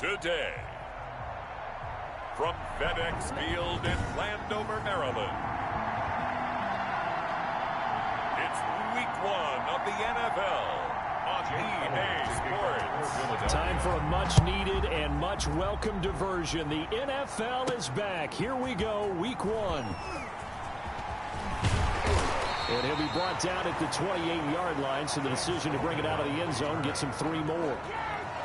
today. From FedEx Field in Landover, Maryland, it's Week 1 of the NFL on EA Sports. Time for a much-needed and much-welcome diversion. The NFL is back. Here we go, Week 1. And he'll be brought down at the 28-yard line, so the decision to bring it out of the end zone gets him 3 more.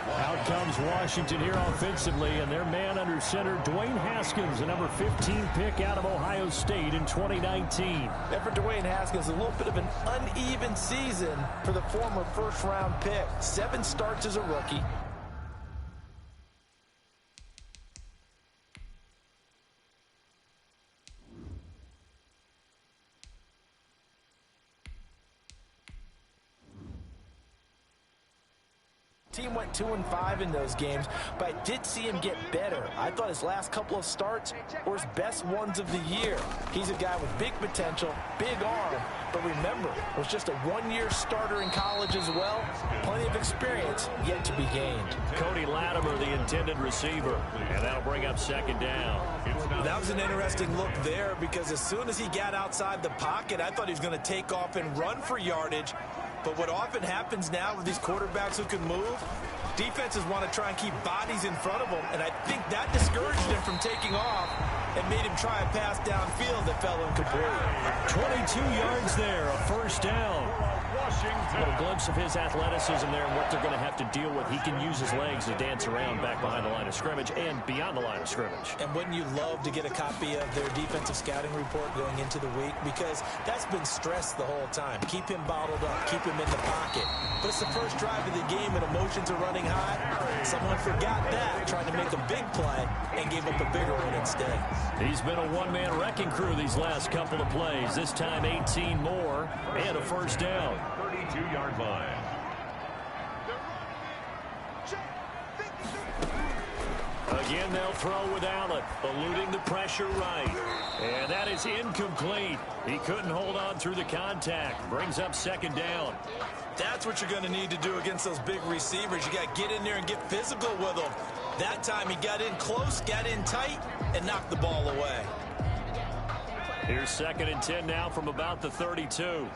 Out comes Washington here offensively, and their man under center, Dwayne Haskins, the number 15 pick out of Ohio State in 2019. And for Dwayne Haskins, a little bit of an uneven season for the former first-round pick. 7 starts as a rookie. Team went 2-5 in those games, but I did see him get better. I thought his last couple of starts were his best ones of the year. He's a guy with big potential, big arm, but remember, was just a 1-year starter in college as well. Plenty of experience yet to be gained. Cody Latimer, the intended receiver, and that'll bring up 2nd down. That was an interesting look there because as soon as he got outside the pocket, I thought he was going to take off and run for yardage. But what often happens now with these quarterbacks who can move, defenses want to try and keep bodies in front of them, and I think that discouraged him from taking off and made him try a pass downfield that fell incomplete. 22 yards there, a 1st down. A little glimpse of his athleticism there and what they're going to have to deal with. He can use his legs to dance around back behind the line of scrimmage and beyond the line of scrimmage. And wouldn't you love to get a copy of their defensive scouting report going into the week? Because that's been stressed the whole time. Keep him bottled up. Keep him in the pocket. But it's the first drive of the game and emotions are running high. Someone forgot that, trying to make a big play and gave up a bigger one instead. He's been a one-man wrecking crew these last couple of plays. This time 18 more and a 1st down. 32-yard line. Again, they'll throw with Allen, eluding the pressure right. And that is incomplete. He couldn't hold on through the contact. Brings up 2nd down. That's what you're going to need to do against those big receivers. You got to get in there and get physical with them. That time he got in close, got in tight, and knocked the ball away. Here's 2nd and 10 now from about the 32.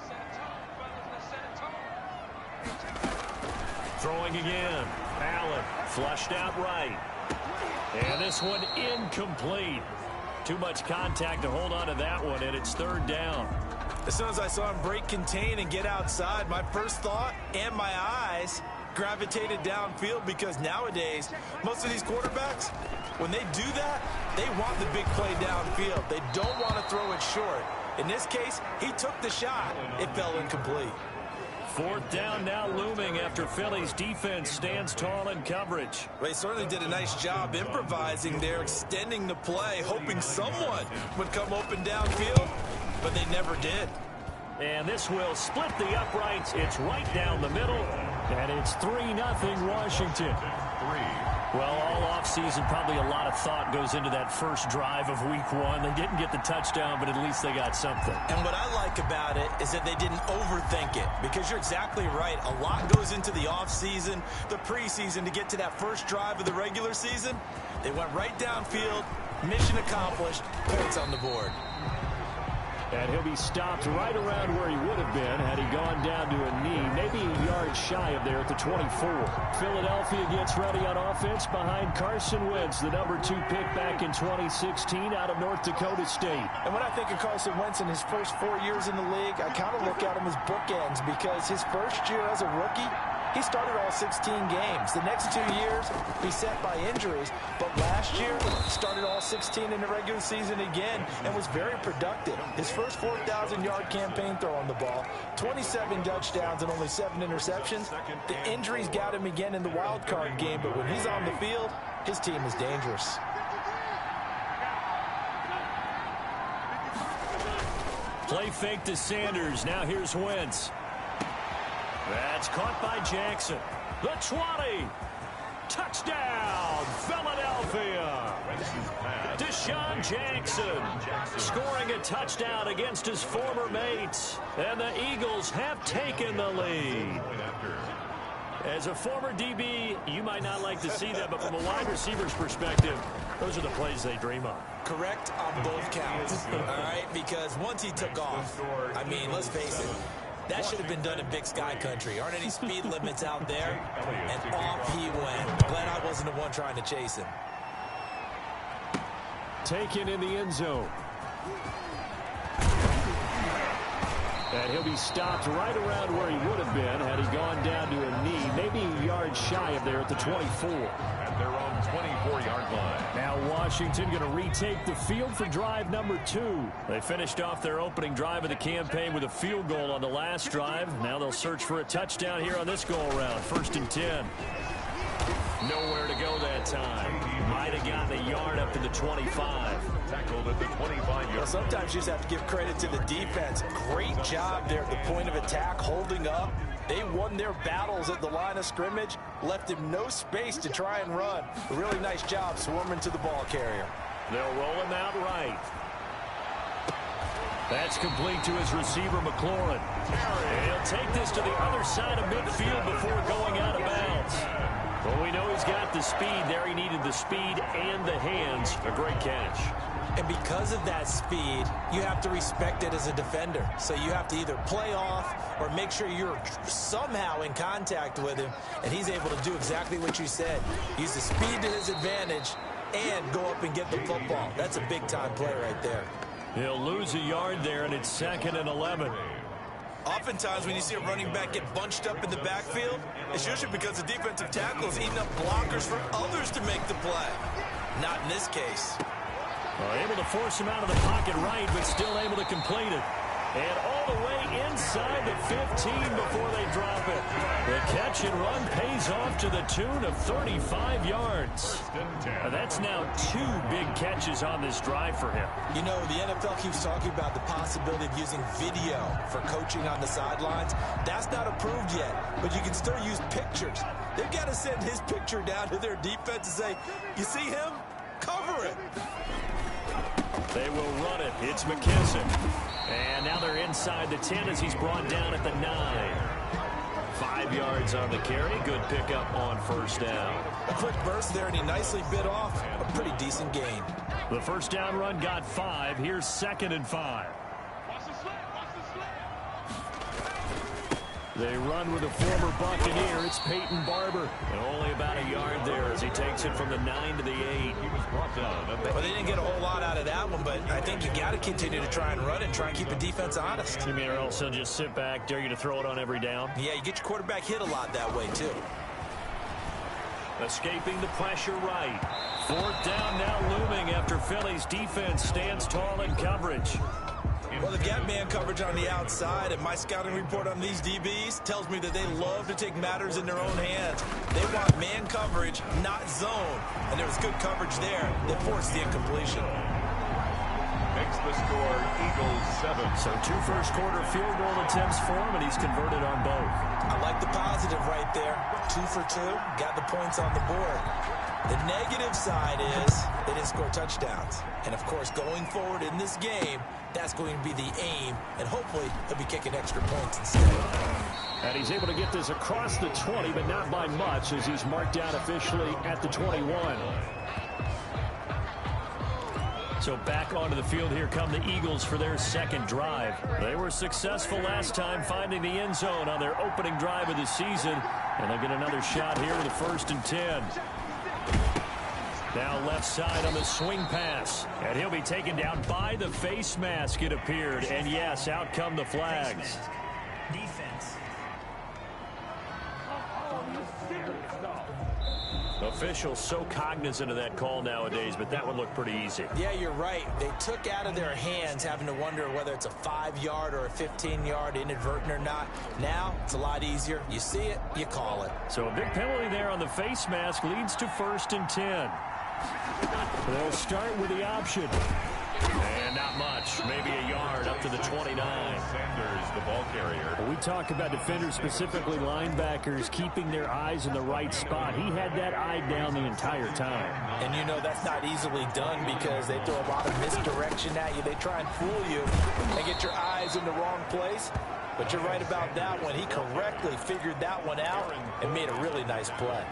Throwing again. Allen flushed out right. And this one incomplete. Too much contact to hold on to that one, and it's 3rd down. As soon as I saw him break contain and get outside, my first thought and my eyes gravitated downfield because nowadays, most of these quarterbacks, when they do that, they want the big play downfield. They don't want to throw it short. In this case, he took the shot. It fell incomplete. 4th down now looming after Philly's defense stands tall in coverage. They certainly did a nice job improvising there, extending the play, hoping someone would come open downfield, but they never did. And this will split the uprights. It's right down the middle, and it's 3-0 Washington. Well, all offseason, probably a lot of thought goes into that first drive of Week 1. They didn't get the touchdown, but at least they got something. And what I like about it is that they didn't overthink it, because you're exactly right. A lot goes into the offseason, the preseason, to get to that first drive of the regular season. They went right downfield, mission accomplished, points on the board. And he'll be stopped right around where he would have been had he gone down to a knee, maybe a yard shy of there at the 24. Philadelphia gets ready on offense behind Carson Wentz, the number 2 pick back in 2016 out of North Dakota State. And when I think of Carson Wentz in his first 4 years in the league, I kind of look at him as bookends, because his first year as a rookie, he started all 16 games. The next 2 years, he's set by injuries. But last year, started all 16 in the regular season again and was very productive. His first 4,000-yard campaign throwing the ball, 27 touchdowns and only 7 interceptions. The injuries got him again in the wild card game, but when he's on the field, his team is dangerous. Play fake to Sanders. Now here's Wentz. That's caught by Jackson. The 20. Touchdown, Philadelphia. Deshaun Jackson scoring a touchdown against his former mates. And the Eagles have taken the lead. As a former DB, you might not like to see that, but from a wide receiver's perspective, those are the plays they dream of. Correct on both counts, all right? Because once he took off, I mean, let's face it, that should have been done in Big Sky country. Aren't any speed limits out there? And off he went. Glad I wasn't the one trying to chase him. Taken in the end zone. And he'll be stopped right around where he would have been had he gone down to a knee, maybe a yard shy of there at the 24. At their own 24-yard line. Now Washington going to retake the field for drive number 2. They finished off their opening drive of the campaign with a field goal on the last drive. Now they'll search for a touchdown here on this go-around. 1st and 10. Nowhere to go that time. Might have gotten a yard up to the 25. Tackled at the 25-yard. Well, sometimes you just have to give credit to the defense. Great job there at the point of attack, holding up. They won their battles at the line of scrimmage, left him no space to try and run. A really nice job swarming to the ball carrier. They'll roll him out right. That's complete to his receiver, McLaurin. And he'll take this to the other side of midfield before going out of bounds. Well, we know he's got the speed. There he needed the speed and the hands. A great catch. And because of that speed, you have to respect it as a defender. So you have to either play off or make sure you're somehow in contact with him. And he's able to do exactly what you said. Use the speed to his advantage and go up and get the football. That's a big-time play right there. He'll lose a yard there, and it's 2nd and 11. Oftentimes when you see a running back get bunched up in the backfield, it's usually because the defensive tackle is eating up blockers for others to make the play. Not in this case. Able to force him out of the pocket right, but still able to complete it. And all the way inside the 15 before they drop it. The catch and run pays off to the tune of 35 yards. That's now 2 big catches on this drive for him. You know, the NFL keeps talking about the possibility of using video for coaching on the sidelines. That's not approved yet, but you can still use pictures. They've got to send his picture down to their defense and say, you see him? Cover it. They will run it. It's McKissick. And now they're inside the 10 as he's brought down at the 9. 5 yards on the carry. Good pickup on 1st down. A quick burst there, and he nicely bit off a pretty decent gain. The 1st down run got 5. Here's 2nd and 5. They run with a former Buccaneer. It's Peyton Barber. And only about a yard there as he takes it from the 9 to the 8. He was brought down. Well, they didn't get a whole lot out of that one, but I think you got to continue to try and run and try and keep the defense honest. You mean, or else they'll just sit back, dare you to throw it on every down? Yeah, you get your quarterback hit a lot that way, too. Escaping the pressure right. 4th down now looming after Philly's defense stands tall in coverage. Well, they've got man coverage on the outside, and my scouting report on these DBs tells me that they love to take matters in their own hands. They want man coverage, not zone. And there was good coverage there that forced the incompletion. Makes the score Eagles 7. So 2 first-quarter field goal attempts for him, and he's converted on both. I like the positive right there. 2 for 2, got the points on the board. The negative side is they didn't score touchdowns. And, of course, going forward in this game, that's going to be the aim, and hopefully he'll be kicking extra points instead. And he's able to get this across the 20, but not by much as he's marked out officially at the 21. So back onto the field, here come the Eagles for their 2nd drive. They were successful last time finding the end zone on their opening drive of the season, and they'll get another shot here with a 1st and 10. Now left side on the swing pass. And he'll be taken down by the face mask, it appeared. And yes, out come the flags. Defense. Officials so cognizant of that call nowadays, but that one looked pretty easy. Yeah, you're right. They took out of their hands having to wonder whether it's a 5-yard or a 15-yard inadvertent or not. Now, it's a lot easier. You see it, you call it. So a big penalty there on the face mask leads to 1st and 10. They'll start with the option. And not much. Maybe a yard up to the 29. Sanders, the ball carrier. We talk about defenders, specifically linebackers, keeping their eyes in the right spot. He had that eye down the entire time. And you know that's not easily done because they throw a lot of misdirection at you. They try and fool you and get your eyes in the wrong place. But you're right about that one. He correctly figured that one out and made a really nice play.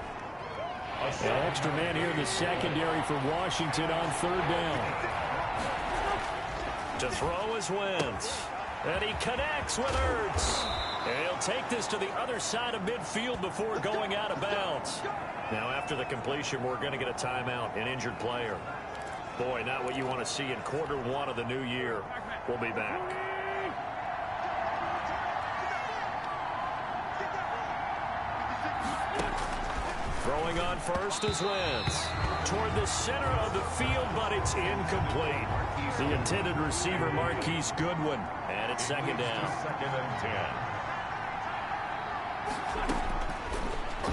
An extra man here in the secondary for Washington on third down. To throw is Wentz. And he connects with Ertz. And he'll take this to the other side of midfield before going out of bounds. Now after the completion, we're going to get a timeout, an injured player. Boy, not what you want to see in quarter one of the new year. We'll be back. Throwing on first is Wentz. Toward the center of the field, but it's incomplete. The intended receiver, Marquise Goodwin. And it's second down. Second and 10.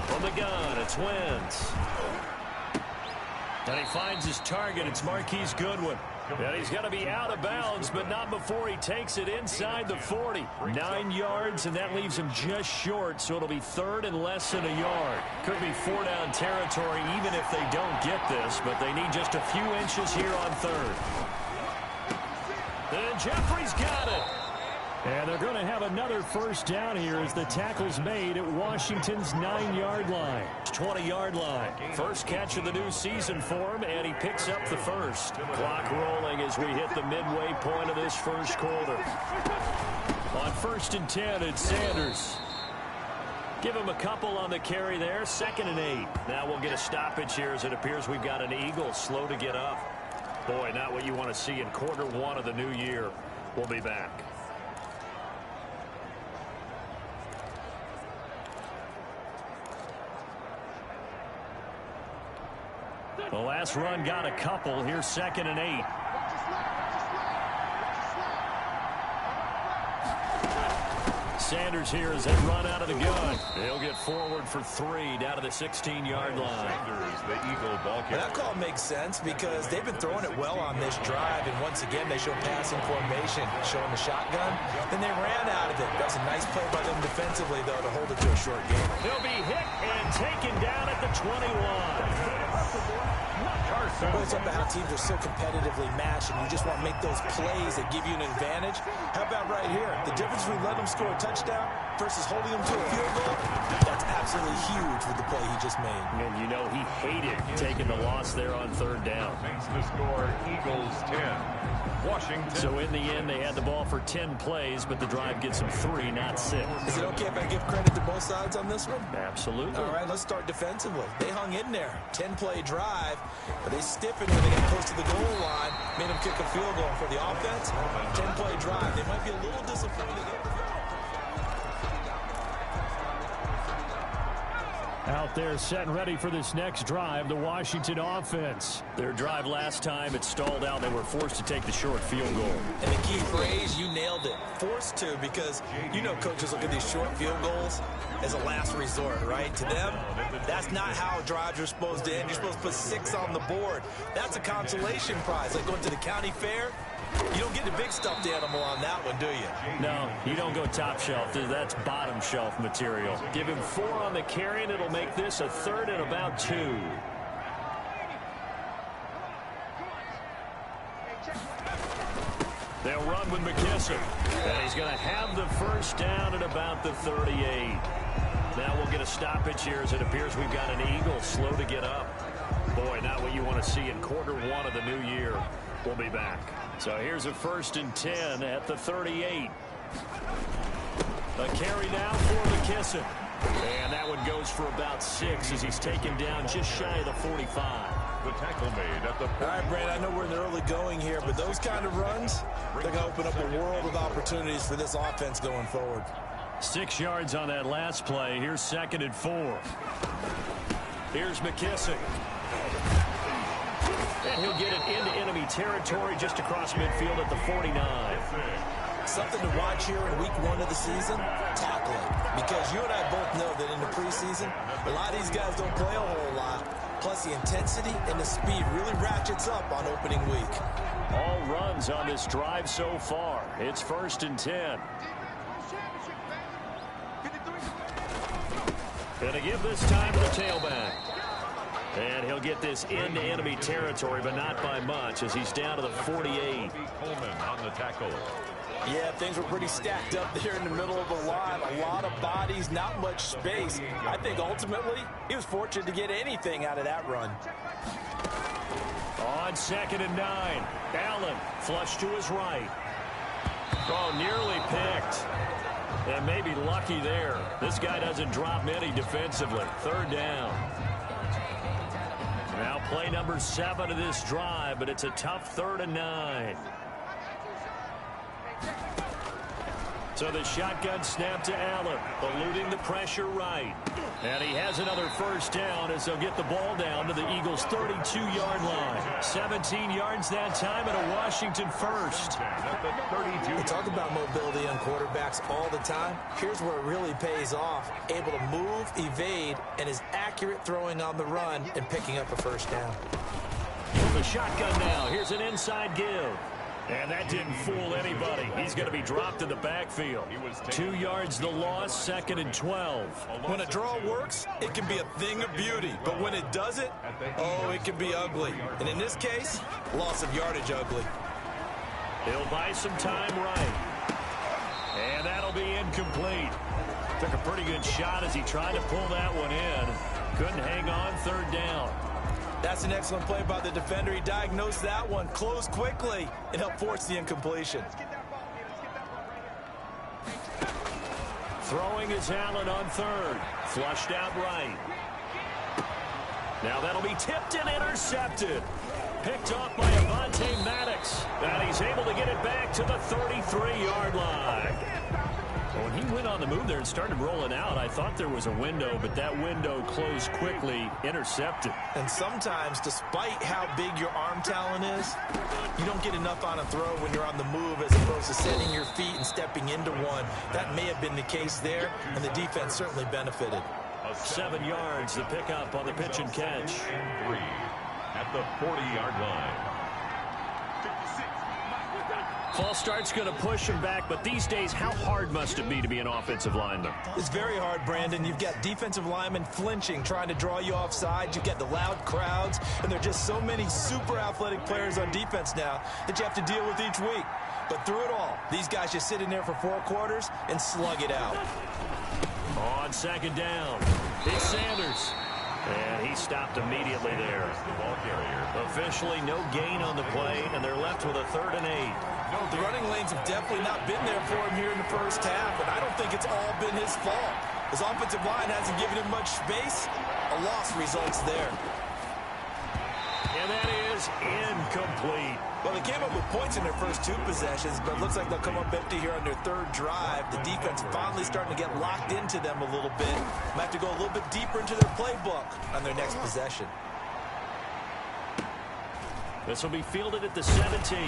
From the gun, it's Wentz. And he finds his target. It's Marquise Goodwin. And he's going to be out of bounds, but not before he takes it inside the 40. 9 yards, and that leaves him just short, so it'll be third and less than a yard. Could be 4-down territory even if they don't get this, but they need just a few inches here on third. And Jeffrey's got it. And they're going to have another first down here as the tackle's made at Washington's 9-yard line. 20-yard line. First catch of the new season for him, and he picks up the first. Clock rolling as we hit the midway point of this first quarter. On first and 10, it's Sanders. Give him a couple on the carry there. Second and 8. Now we'll get a stoppage here as it appears we've got an Eagle slow to get up. Boy, not what you want to see in quarter one of the new year. We'll be back. The last run got a couple. Here's second and 8. Sanders here as they run out of the gun. He'll get forward for 3 down to the 16-yard line. Sanders, the Eagle ball carrier. That call makes sense because they've been throwing it well on this drive, and once again they show passing formation, showing the shotgun. Then they ran out of it. That's a nice play by them defensively, though, to hold it to a short game. He'll be hit and taken down at the 21. It's up to how teams are so competitively matched, and you just want to make those plays that give you an advantage. How about right here? The difference between letting them score a touchdown versus holding them to a field goal, that's absolutely huge with the play he just made. And you know he hated taking the loss there on third down. Makes the score Eagles 10. Washington. So in the end, they had the ball for 10 plays, but the drive gets them 3, not 6. Is it okay if I give credit to both sides on this one? Absolutely. All right, let's start defensively. They hung in there. 10-play drive, but they stiffened when they got close to the goal line, made them kick a field goal for the offense. 10-play drive. They might be a little disappointed. Out there set and ready for this next drive, the Washington offense. Their drive last time, it stalled out. They were forced to take the short field goal. And the key phrase, you nailed it. Forced to, because you know coaches look at these short field goals as a last resort, right? To them, that's not how drives are supposed to end. You're supposed to put 6 on the board. That's a consolation prize. Like going to the county fair, you don't get the big stuffed animal on that one, do you? No, you don't go top shelf. That's bottom shelf material. Give him 4 on the carry, and it'll make this a third and about 2. They'll run with McKissick. And he's going to have the first down at about the 38. Now we'll get a stoppage here as it appears we've got an Eagle slow to get up. Boy, not what you want to see in quarter one of the new year. We'll be back. So here's a first and 10 at the 38. A carry now for McKissick. And that one goes for about 6 as he's taken down just shy of the 45. The tackle made at the... All right, Brad, I know we're in the early going here, but those kind of runs, they're going to open up a world of opportunities for this offense going forward. 6 yards on that last play. Here's second and 4. Here's McKissick. And he'll get it into enemy territory just across midfield at the 49. Something to watch here in week 1 of the season, tackling. Because you and I both know that in the preseason, a lot of these guys don't play a whole lot. Plus, the intensity and the speed really ratchets up on opening week. All runs on this drive so far. It's first and 10. Gonna give this time to the tailback. And he'll get this into enemy territory, but not by much as he's down to the 48. Coleman on the tackle. Yeah, things were pretty stacked up there in the middle of the line. A lot of bodies, not much space. I think ultimately he was fortunate to get anything out of that run. On 2nd and 9, Allen flush to his right. Oh, nearly picked. And maybe lucky there. This guy doesn't drop many defensively. 3rd down. Now play number 7 of this drive, but it's a tough 3rd and 9. So the shotgun snap to Allen, eluding the pressure right. And he has another 1st down as they'll get the ball down to the Eagles' 32-yard line. 17 yards that time and a Washington first. We talk about mobility on quarterbacks all the time. Here's where it really pays off. Able to move, evade, and is accurate throwing on the run and picking up a 1st down. From the shotgun now, here's an inside give. And that didn't fool anybody. He's going to be dropped in the backfield. 2 yards the loss, 2nd and 12. When a draw works, it can be a thing of beauty. But when it doesn't, oh, it can be ugly. And in this case, loss of yardage ugly. He'll buy some time right. And that'll be incomplete. Took a pretty good shot as he tried to pull that one in. Couldn't hang on, 3rd down. That's an excellent play by the defender. He diagnosed that one, closed quickly, and helped force the incompletion. Throwing is Allen on 3rd. Flushed out right. Now that'll be tipped and intercepted. Picked off by Avonte Maddox. And he's able to get it back to the 33-yard line. When he went on the move there and started rolling out, I thought there was a window, but that window closed quickly, intercepted. And sometimes, despite how big your arm talent is, you don't get enough on a throw when you're on the move as opposed to setting your feet and stepping into one. That may have been the case there, and the defense certainly benefited. 7 yards, the pickup on the pitch and catch. 3 at the 40-yard line. False start's going to push him back, but these days, how hard must it be to be an offensive lineman? It's very hard, Brandon. You've got defensive linemen flinching, trying to draw you offside. You've got the loud crowds, and there are just so many super athletic players on defense now that you have to deal with each week. But through it all, these guys just sit in there for 4 quarters and slug it out. On 2nd down, it's Sanders. And he stopped immediately there. Ball carrier. Officially no gain on the play, and they're left with a 3rd and 8. No, the running lanes have definitely not been there for him here in the 1st half, and I don't think it's all been his fault. His offensive line hasn't given him much space. A loss results there. And that is incomplete. Well, they came up with points in their first 2 possessions, but it looks like they'll come up empty here on their 3rd drive. The defense finally starting to get locked into them a little bit. Might have to go a little bit deeper into their playbook on their next possession. This will be fielded at the 17.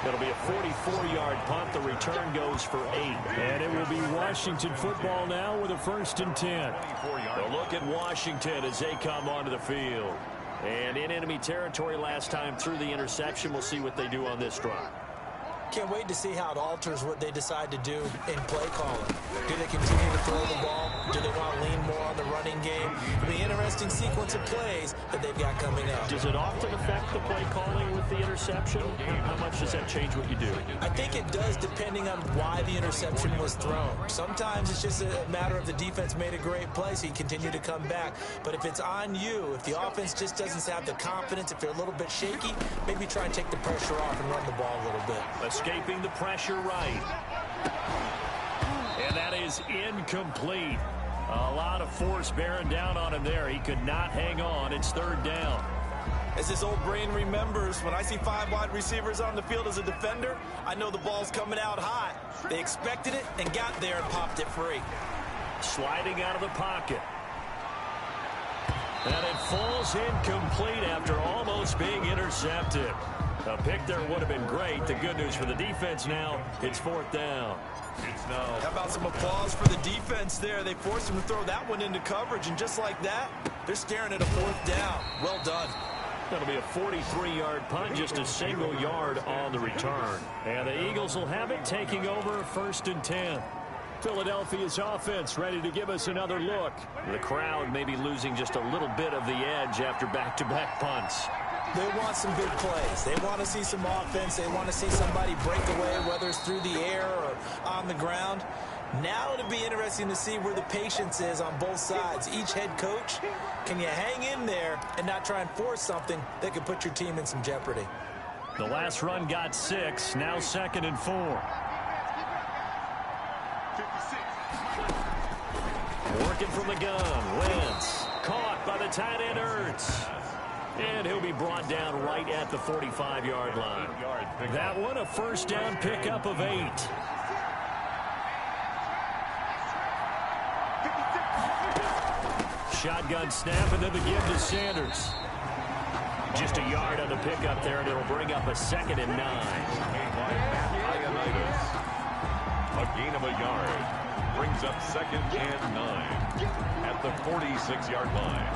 It'll be a 44-yard punt. The return goes for 8. And it will be Washington football now with a 1st and 10. A look at Washington as they come onto the field. And in enemy territory last time through the interception. We'll see what they do on this drive. Can't wait to see how it alters what they decide to do in play calling. Do they continue to throw the ball? Do they want to lean more on the running game? It'll be an interesting sequence of plays that they've got coming up. Does it often affect the play calling with the interception? How much does that change what you do? I think it does, depending on why the interception was thrown. Sometimes it's just a matter of the defense made a great play, so you continue to come back. But if it's on you, if the offense just doesn't have the confidence, if they're a little bit shaky, maybe try and take the pressure off and run the ball a little bit. Escaping the pressure right. And that is incomplete. A lot of force bearing down on him there. He could not hang on. It's 3rd down. As this old brain remembers, when I see 5 wide receivers on the field as a defender, I know the ball's coming out hot. They expected it and got there and popped it free. Sliding out of the pocket. And it falls incomplete after almost being intercepted. A pick there would have been great. The good news for the defense now, it's 4th down. How about some applause for the defense there? They forced him to throw that one into coverage, and just like that, they're staring at a 4th down. Well done. That'll be a 43-yard punt, just a single yard on the return. And the Eagles will have it, taking over 1st and 10. Philadelphia's offense ready to give us another look. The crowd may be losing just a little bit of the edge after back-to-back punts. They want some big plays. They want to see some offense. They want to see somebody break away, whether it's through the air or on the ground. Now it'll be interesting to see where the patience is on both sides. Each head coach, can you hang in there and not try and force something that could put your team in some jeopardy? The last run got 6, now 2nd and 4. Working from the gun, Wentz. Caught by the tight end, Ertz. And he'll be brought down right at the 45-yard line. That one, a first down pickup of 8. Shotgun snap, and then the give to Sanders. Just a yard on the pickup there, and it'll bring up a 2nd and 9. A gain of a yard. Brings up 2nd and 9 at the 46-yard line.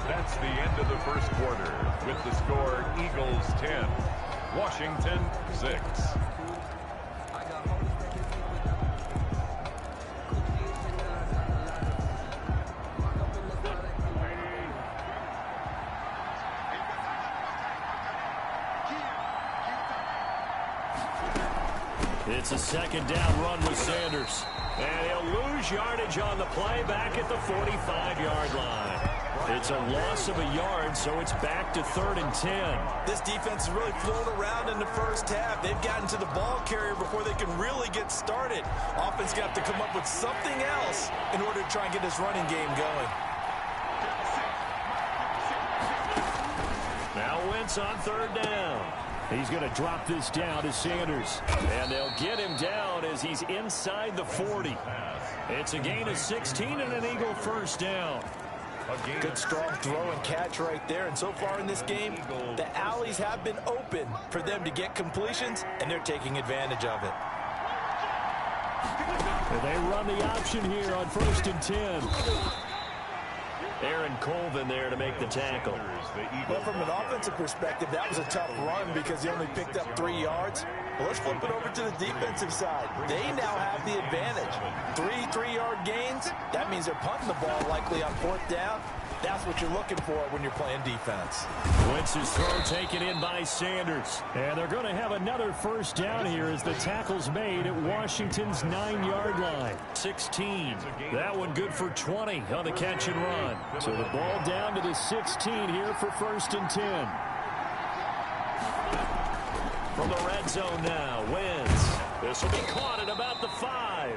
That's the end of the first quarter with the score Eagles 10, Washington 6. It's a 2nd down run with Sanders. And he'll lose yardage on the play back at the 45-yard line. It's a loss of a yard, so it's back to 3rd and 10. This defense has really flown around in the first half. They've gotten to the ball carrier before they can really get started. Offense got to come up with something else in order to try and get this running game going. Now Wentz on 3rd down. He's going to drop this down to Sanders. And they'll get him down as he's inside the 40. It's a gain of 16 and an Eagle first down. Good strong throw and catch right there. And so far in this game, the alleys have been open for them to get completions, and they're taking advantage of it. They run the option here on 1st and 10. Aaron Colvin there to make the tackle. Well, from an offensive perspective, that was a tough run because he only picked up 3 yards. Well, let's flip it over to the defensive side. They now have the advantage. 3-3-yard gains, that means they're punting the ball likely on 4th down. That's what you're looking for when you're playing defense. Wentz's throw taken in by Sanders. And they're going to have another first down here as the tackle's made at Washington's 9-yard line. 16. That one good for 20 on the catch and run. So the ball down to the 16 here for 1st and 10. From the red zone now, Wentz. This will be caught at about the 5.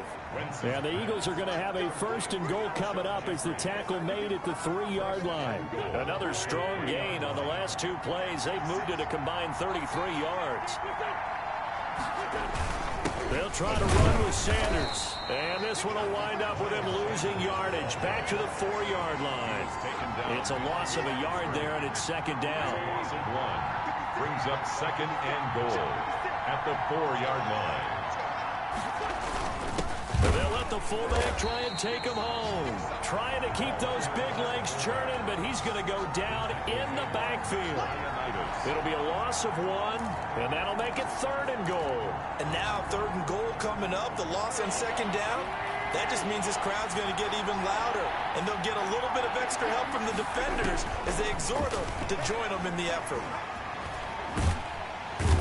And the Eagles are going to have a 1st and goal coming up as the tackle made at the 3-yard line. Another strong gain on the last 2 plays. They've moved it a combined 33 yards. They'll try to run with Sanders. And this one will wind up with him losing yardage back to the 4-yard line. It's a loss of a yard there, and it's 2nd down. Brings up 2nd and goal at the 4-yard line. They'll let the fullback try and take him home. Trying to keep those big legs churning, but he's going to go down in the backfield. It'll be a loss of 1, and that'll make it 3rd and goal. And now 3rd and goal coming up, the loss on 2nd down. That just means this crowd's going to get even louder, and they'll get a little bit of extra help from the defenders as they exhort them to join them in the effort.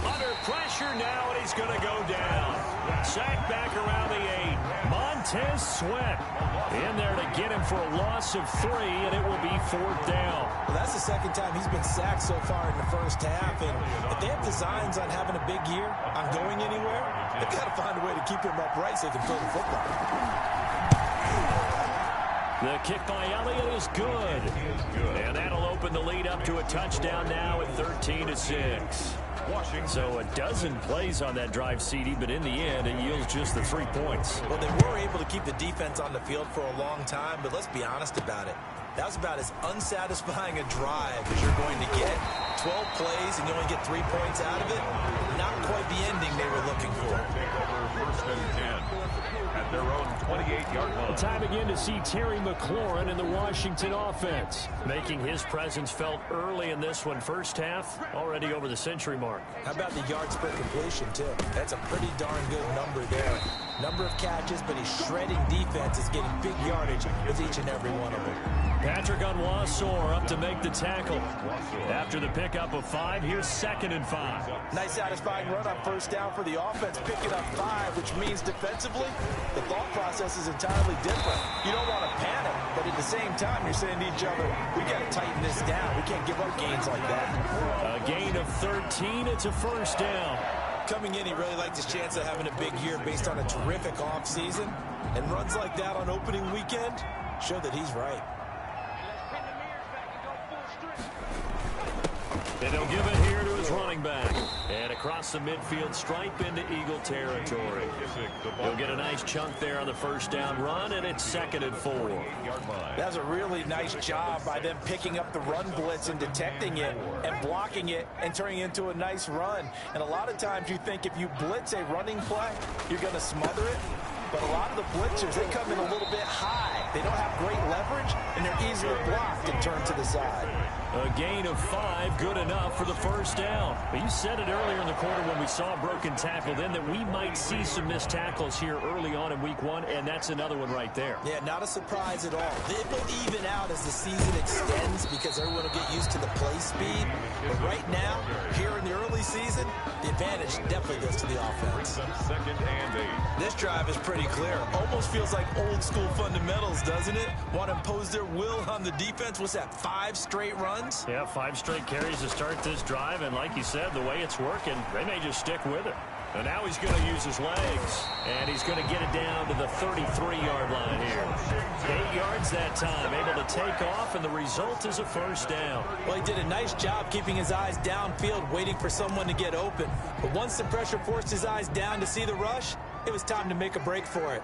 Under pressure now, and he's going to go down. Sacked back around the 8. Montez Sweat in there to get him for a loss of 3, and it will be 4th down. Well, that's the 2nd time he's been sacked so far in the first half, and if they have designs on having a big year, on going anywhere, they've got to find a way to keep him upright so they can throw the football. The kick by Elliott is good. And that'll open the lead up to a touchdown now at 13-6. So a dozen plays on that drive, CD, but in the end, it yields just the 3 points. Well, they were able to keep the defense on the field for a long time, but let's be honest about it. That was about as unsatisfying a drive as you're going to get. 12 plays and you only get 3 points out of it. Not quite the ending they were looking for. Take over 1st and 10 at their own 28-yard line. Time again to see Terry McLaurin in the Washington offense, making his presence felt early in this one. First half, already over the century mark. How about the yards per completion, too? That's a pretty darn good number there. Number of catches, but he's shredding defense. Is getting big yardage with each and every one of them. Patrick Onwuasor up to make the tackle. After the pickup of 5, here's 2nd and 5. Nice satisfying run on first down for the offense, picking up 5, which means defensively, the thought process is entirely different. You don't want to panic, but at the same time, you're saying to each other, we got to tighten this down. We can't give up gains like that. A gain of 13, it's a first down. Coming in, he really liked his chance of having a big year based on a terrific offseason. And runs like that on opening weekend show that he's right. And he'll give it here to his running back. And across the midfield stripe into Eagle territory. He'll get a nice chunk there on the first down run, and it's 2nd and 4. That's a really nice job by them picking up the run blitz and detecting it and blocking it and turning it into a nice run. And a lot of times you think if you blitz a running play, you're going to smother it. But a lot of the blitzers, they come in a little bit high. They don't have great leverage, and they're easily blocked and turned to the side. A gain of 5, good enough for the first down. But you said it earlier in the quarter when we saw a broken tackle then that we might see some missed tackles here early on in week 1, and that's another one right there. Yeah, not a surprise at all. It will even out as the season extends because everyone will get used to the play speed. But right now, here in the early season, the advantage definitely goes to the offense. 2nd and 8. This drive is pretty clear. Almost feels like old school fundamentals, doesn't it? Want to impose their will on the defense. What's that, 5 straight runs? Yeah, 5 straight carries to start this drive, and like you said, the way it's working, they may just stick with it. And now he's going to use his legs, and he's going to get it down to the 33-yard line here. 8 yards that time, able to take off, and the result is a first down. Well, he did a nice job keeping his eyes downfield, waiting for someone to get open. But once the pressure forced his eyes down to see the rush, it was time to make a break for it.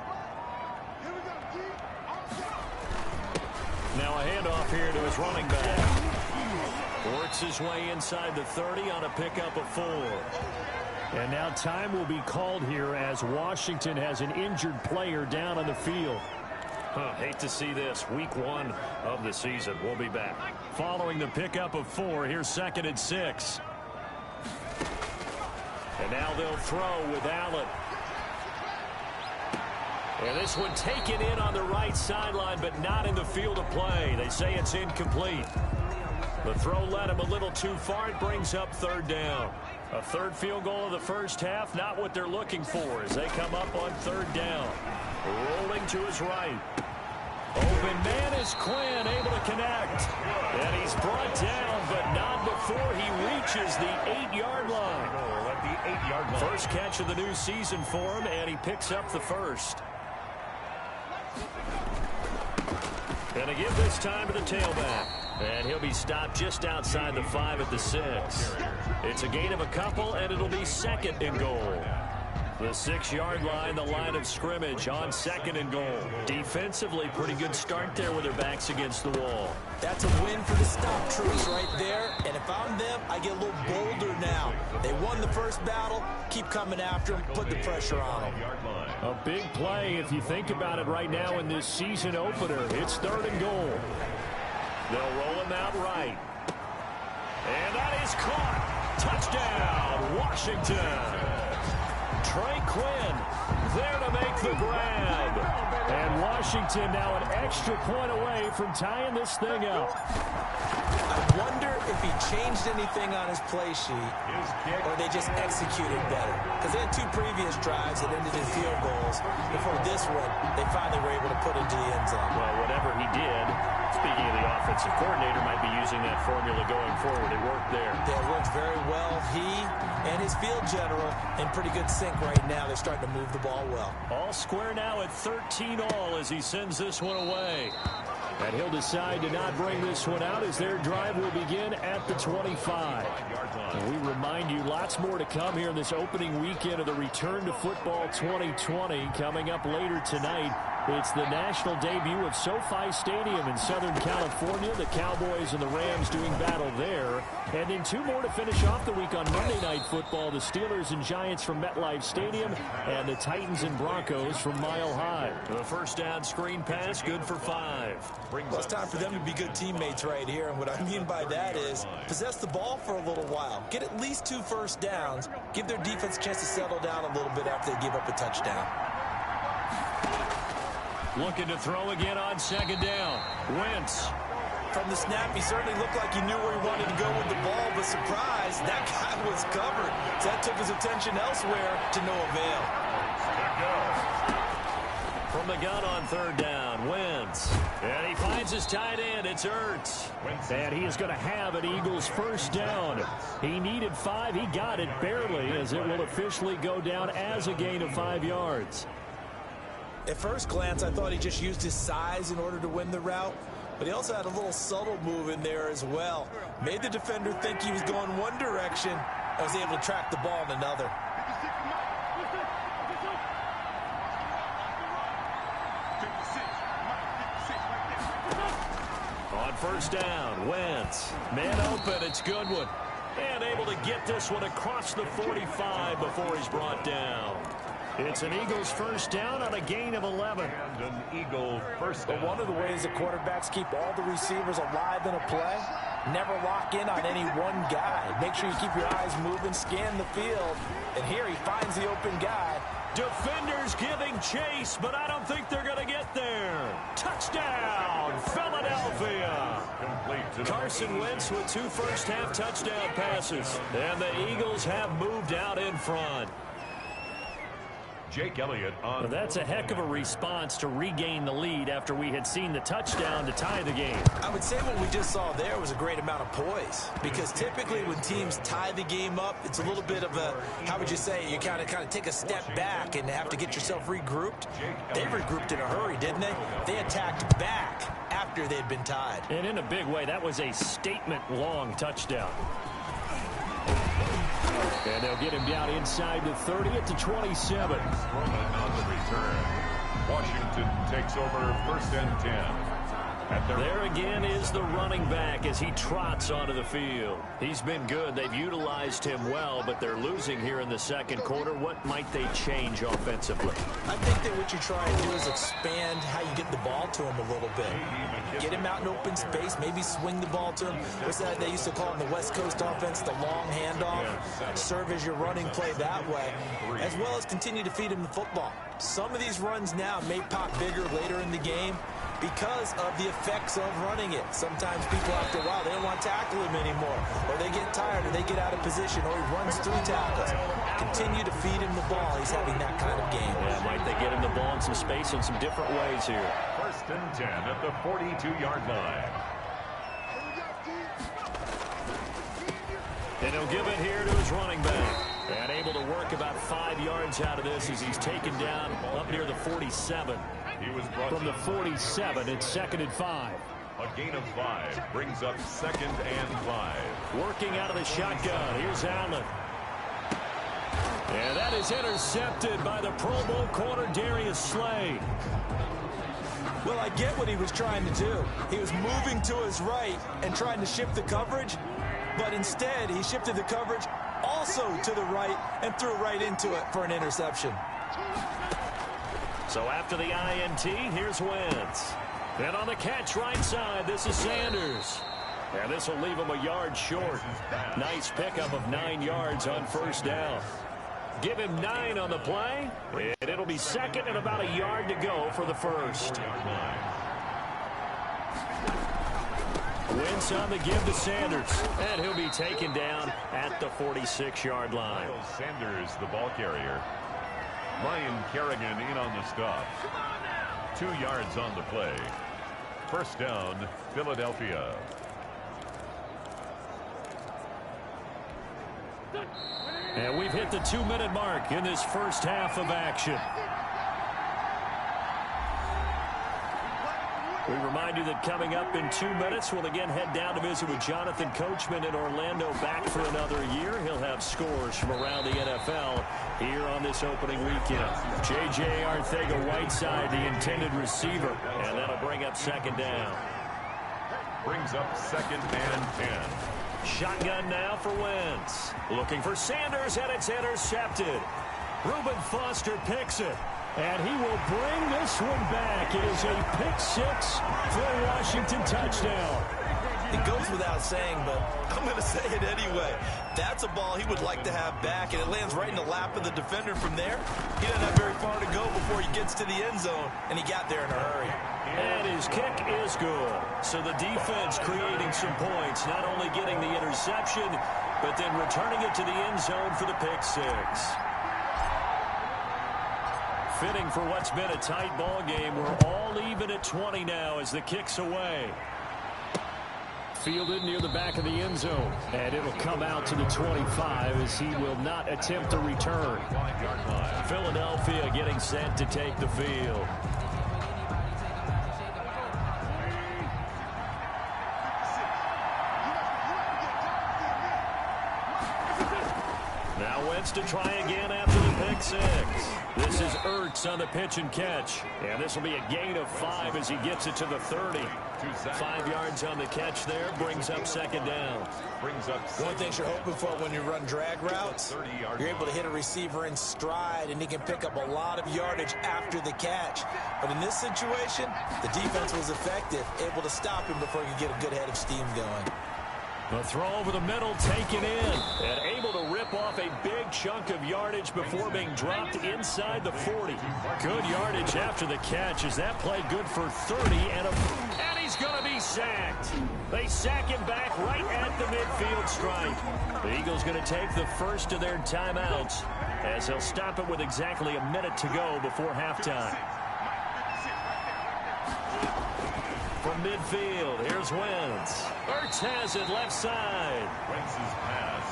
Now a handoff here to his running back. Works his way inside the 30 on a pickup of 4. And now time will be called here as Washington has an injured player down on the field. Hate to see this. Week 1 of the season. We'll be back. Following the pickup of 4, here's 2nd and 6. And now they'll throw with Allen. And this one taken in on the right sideline, but not in the field of play. They say it's incomplete. The throw led him a little too far. It brings up 3rd down. A 3rd field goal of the first half, not what they're looking for as they come up on 3rd down. Rolling to his right. Open man is Quinn, able to connect. And he's brought down, but not before he reaches the 8-yard line. First catch of the new season for him, and he picks up the first. And to give this time to the tailback. And he'll be stopped just outside the 5 at the 6. It's a gain of a couple, and it'll be 2nd and goal. The 6-yard line, the line of scrimmage on 2nd and goal. Defensively, pretty good start there with their backs against the wall. That's a win for the stop troops right there. And if I'm them, I get a little bolder now. They won the first battle. Keep coming after them. Put the pressure on them. A big play if you think about it right now in this season opener. It's 3rd and goal. They'll roll him out right. And that is caught. Touchdown, Washington. Trey Quinn there to make the grab. And Washington now an extra point away from tying this thing up. I wonder if he changed anything on his play sheet or they just executed better. Because they had 2 previous drives that ended in field goals. Before this one, they finally were able to put into the end zone. Well, whatever he did, speaking of the offensive coordinator, might be using that formula going forward. It worked there. Yeah, it worked very well. He and his field general in pretty good sync right now. They're starting to move the ball well. All square now at 13 all as he sends this one away. And he'll decide to not bring this one out as their drive will begin at the 25. And we remind you, lots more to come here in this opening weekend of the Return to Football 2020. Coming up later tonight, it's the national debut of SoFi Stadium in Southern California. The Cowboys and the Rams doing battle there. And then 2 more to finish off the week on Monday Night Football. The Steelers and Giants from MetLife Stadium and the Titans and Broncos from Mile High. The first down screen pass, good for 5. Well, it's time for them to be good teammates right here. And what I mean by that is possess the ball for a little while. Get at least 2 first downs. Give their defense a chance to settle down a little bit after they give up a touchdown. Looking to throw again on second down. Wentz. From the snap, he certainly looked like he knew where he wanted to go with the ball, but surprise, that guy was covered. So that took his attention elsewhere to no avail. From the gun on third down, Wentz. And he finds his tight end. It's Ertz. And he is going to have an Eagles first down. He needed 5. He got it barely, as it will officially go down as a gain of 5 yards. At first glance, I thought he just used his size in order to win the route. But he also had a little subtle move in there as well. Made the defender think he was going one direction and was able to track the ball in another. On first down, Wentz. Man open, it's Goodwin. And able to get this one across the 45 before he's brought down. It's an Eagles first down on a gain of 11. And an Eagle first down. But one of the ways the quarterbacks keep all the receivers alive in a play, never lock in on any one guy. Make sure you keep your eyes moving, scan the field. And here he finds the open guy. Defenders giving chase, but I don't think they're going to get there. Touchdown, Philadelphia. Carson Wentz with 2 first-half touchdown passes. And the Eagles have moved out in front. Jake Elliott on. Well, that's a heck of a response to regain the lead after we had seen the touchdown to tie the game. I would say what we just saw there was a great amount of poise, because typically when teams tie the game up, it's a little bit of a, how would you say, you kind of take a step back and have to get yourself regrouped. They regrouped in a hurry, didn't they? They attacked back after they'd been tied. And in a big way, that was a statement-long touchdown. And they'll get him down inside the 30 at the 27. Roman on the return. Washington takes over 1st and 10. There again is the running back as he trots onto the field. He's been good. They've utilized him well, but they're losing here in the second quarter. What might they change offensively? I think that what you try and do is expand how you get the ball to him a little bit. Get him out in open space, maybe swing the ball to him. What's that they used to call in the West Coast offense, the long handoff? Serve as your running play that way, as well as continue to feed him the football. Some of these runs now may pop bigger later in the game because of the effects of running it. Sometimes people, after a while, they don't want to tackle him anymore, or they get tired, or they get out of position, or he runs through tackles. Continue to feed him the ball. He's having that kind of game. Yeah, might they get him the ball in some space in some different ways here. 1st and 10 at the 42-yard line. And he'll give it here to his running back. And able to work about 5 yards out of this as he's taken down up near the 47. He was brought from the 47, it's 2nd and 5. A gain of 5 brings up 2nd and 5. Working out of the shotgun. Here's Allen. And that is intercepted by the Pro Bowl corner Darius Slay. Well, I get what he was trying to do. He was moving to his right and trying to shift the coverage, but instead he shifted the coverage also to the right and threw right into it for an interception. So after the INT, here's Wentz. And on the catch right side, this is Sanders. And this will leave him a yard short. Nice pickup of 9 yards on first down. Give him 9 on the play, and it'll be 2nd and about a yard to go for the first. Wentz on the give to Sanders, and he'll be taken down at the 46-yard line. Sanders, the ball carrier. Ryan Kerrigan in on the stop. 2 yards on the play. First down, Philadelphia. And we've hit the 2-minute mark in this first half of action. We remind you that coming up in 2 minutes, we'll again head down to visit with Jonathan Coachman in Orlando, back for another year. He'll have scores from around the NFL here on this opening weekend. J.J. Arcega-Whiteside, the intended receiver, and that'll bring up 2nd down. Brings up 2nd and 10. Shotgun now for Wentz. Looking for Sanders, and it's intercepted. Reuben Foster picks it. And he will bring this one back. It is a pick 6 for a Washington touchdown. It goes without saying, but I'm going to say it anyway. That's a ball he would like to have back, and it lands right in the lap of the defender from there. He doesn't have very far to go before he gets to the end zone, and he got there in a hurry. And his kick is good. So the defense creating some points, not only getting the interception, but then returning it to the end zone for the pick six. Fitting for what's been a tight ball game. We're all even at 20 now as the kick's away. Fielded near the back of the end zone. And it'll come out to the 25 as he will not attempt a return. Philadelphia getting set to take the field. Now Wentz to try again after the pick six. This is Ertz on the pitch and catch. And this will be a gain of 5 as he gets it to the 30. 5 yards on the catch there, brings up second down. One thing you're hoping for when you run drag routes, you're able to hit a receiver in stride, and he can pick up a lot of yardage after the catch. But in this situation, the defense was effective, able to stop him before he could get a good head of steam going. The throw over the middle taken in and able to rip off a big chunk of yardage before being dropped inside the 40. Good yardage after the catch as that play good for 30 and he's going to be sacked. They sack him back right at the midfield stripe. The Eagles going to take the first of their timeouts as they'll stop it with exactly a minute to go before halftime. From midfield, here's Wentz. Ertz has it left side. Wentz's pass.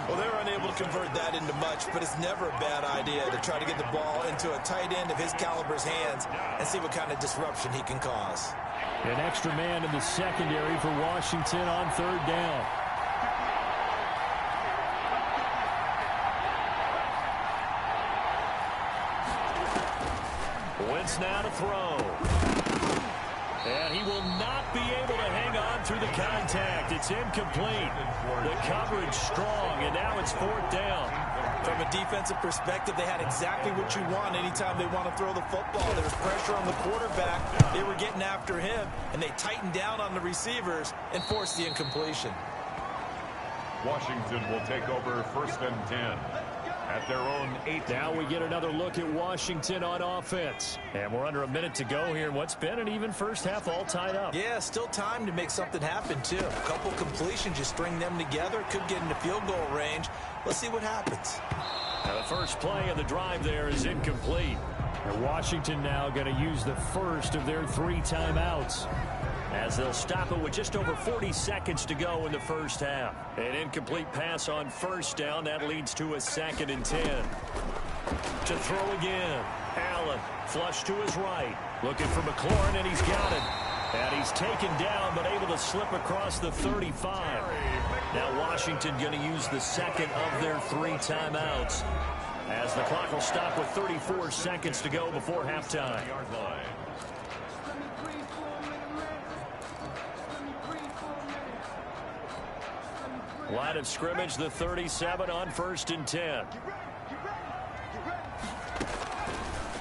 Well, they're unable to convert that into much, but it's never a bad idea to try to get the ball into a tight end of his caliber's hands and see what kind of disruption he can cause. An extra man in the secondary for Washington on third down. Wentz now to throw. And he will not be able to hang on through the contact. It's incomplete. The coverage strong, and now it's fourth down. From a defensive perspective, they had exactly what you want anytime they want to throw the football. There was pressure on the quarterback. They were getting after him, and they tightened down on the receivers and forced the incompletion. Washington will take over first and 10. At their own 8. Now we get another look at Washington on offense. And we're under a minute to go here in what's been an even first half all tied up. Yeah, still time to make something happen, too. A couple completions, you string them together, could get into field goal range. Let's see what happens. Now the first play of the drive there is incomplete. And Washington now going to use the first of their 3 timeouts, as they'll stop it with just over 40 seconds to go in the first half. An incomplete pass on first down. That leads to a 2nd and 10. To throw again. Allen, flush to his right. Looking for McLaurin, and he's got it. And he's taken down, but able to slip across the 35. Now Washington going to use the second of their 3 timeouts, as the clock will stop with 34 seconds to go before halftime. Line of scrimmage, the 37 on 1st and 10.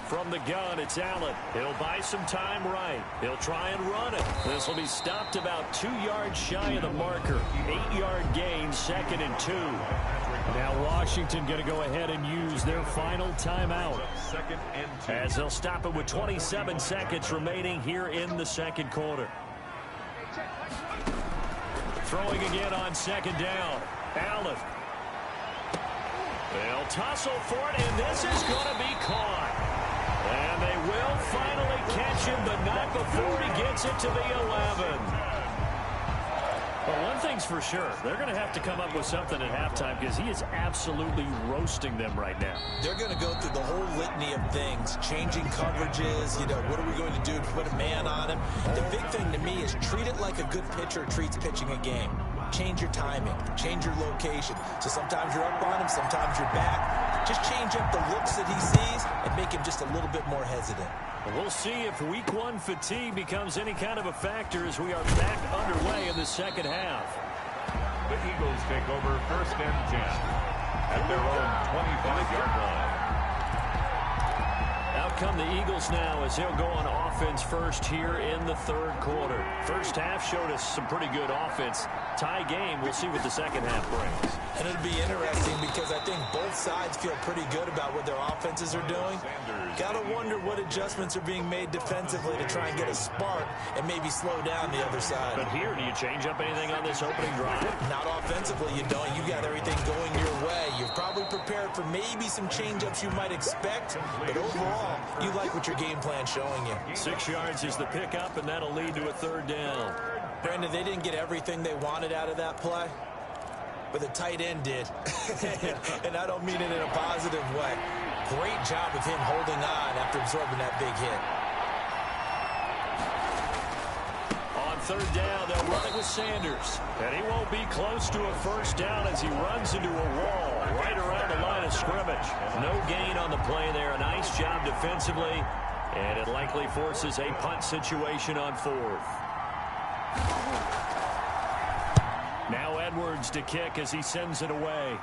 From the gun, it's Allen. He'll buy some time right. He'll try and run it. This will be stopped about 2 yards shy of the marker. 8-yard gain, 2nd and 2. Now Washington going to go ahead and use their final timeout, 2nd and 2. as they'll stop it with 27 seconds remaining here in the second quarter. Throwing again on 2nd down. Allen. They'll tussle for it, and this is going to be caught. And they will finally catch him, but not before he gets it to the 11. Well, one thing's for sure. They're going to have to come up with something at halftime, because he is absolutely roasting them right now. They're going to go through the whole litany of things, changing coverages, what are we going to do to put a man on him? The big thing to me is treat it like a good pitcher treats pitching a game. Change your timing, change your location. So sometimes you're up on him, sometimes you're back. Just change up the looks that he sees and make him just a little bit more hesitant. We'll see if week 1 fatigue becomes any kind of a factor as we are back underway in the second half. The Eagles take over first and 10 at their own 25-yard line. Now come the Eagles now as they'll go on offense first here in the third quarter. First half showed us some pretty good offense. Tie game. We'll see what the second half brings. And it'll be interesting because I think both sides feel pretty good about what their offenses are doing. Got to wonder what adjustments are being made defensively to try and get a spark and maybe slow down the other side. But here, do you change up anything on this opening drive? Not offensively, you don't. You got everything going your way. You're probably prepared for maybe some change-ups you might expect, but overall, you like what your game plan's showing you. 6 yards is the pickup, and that'll lead to a third down. Brandon, they didn't get everything they wanted out of that play, but the tight end did. And I don't mean it in a positive way. Great job of him holding on after absorbing that big hit. On third down, they'll run it with Sanders. And he won't be close to a first down as he runs into a wall right around the line of scrimmage. No gain on the play there. A nice job defensively. And it likely forces a punt situation on fourth. Now Edwards to kick as he sends it away.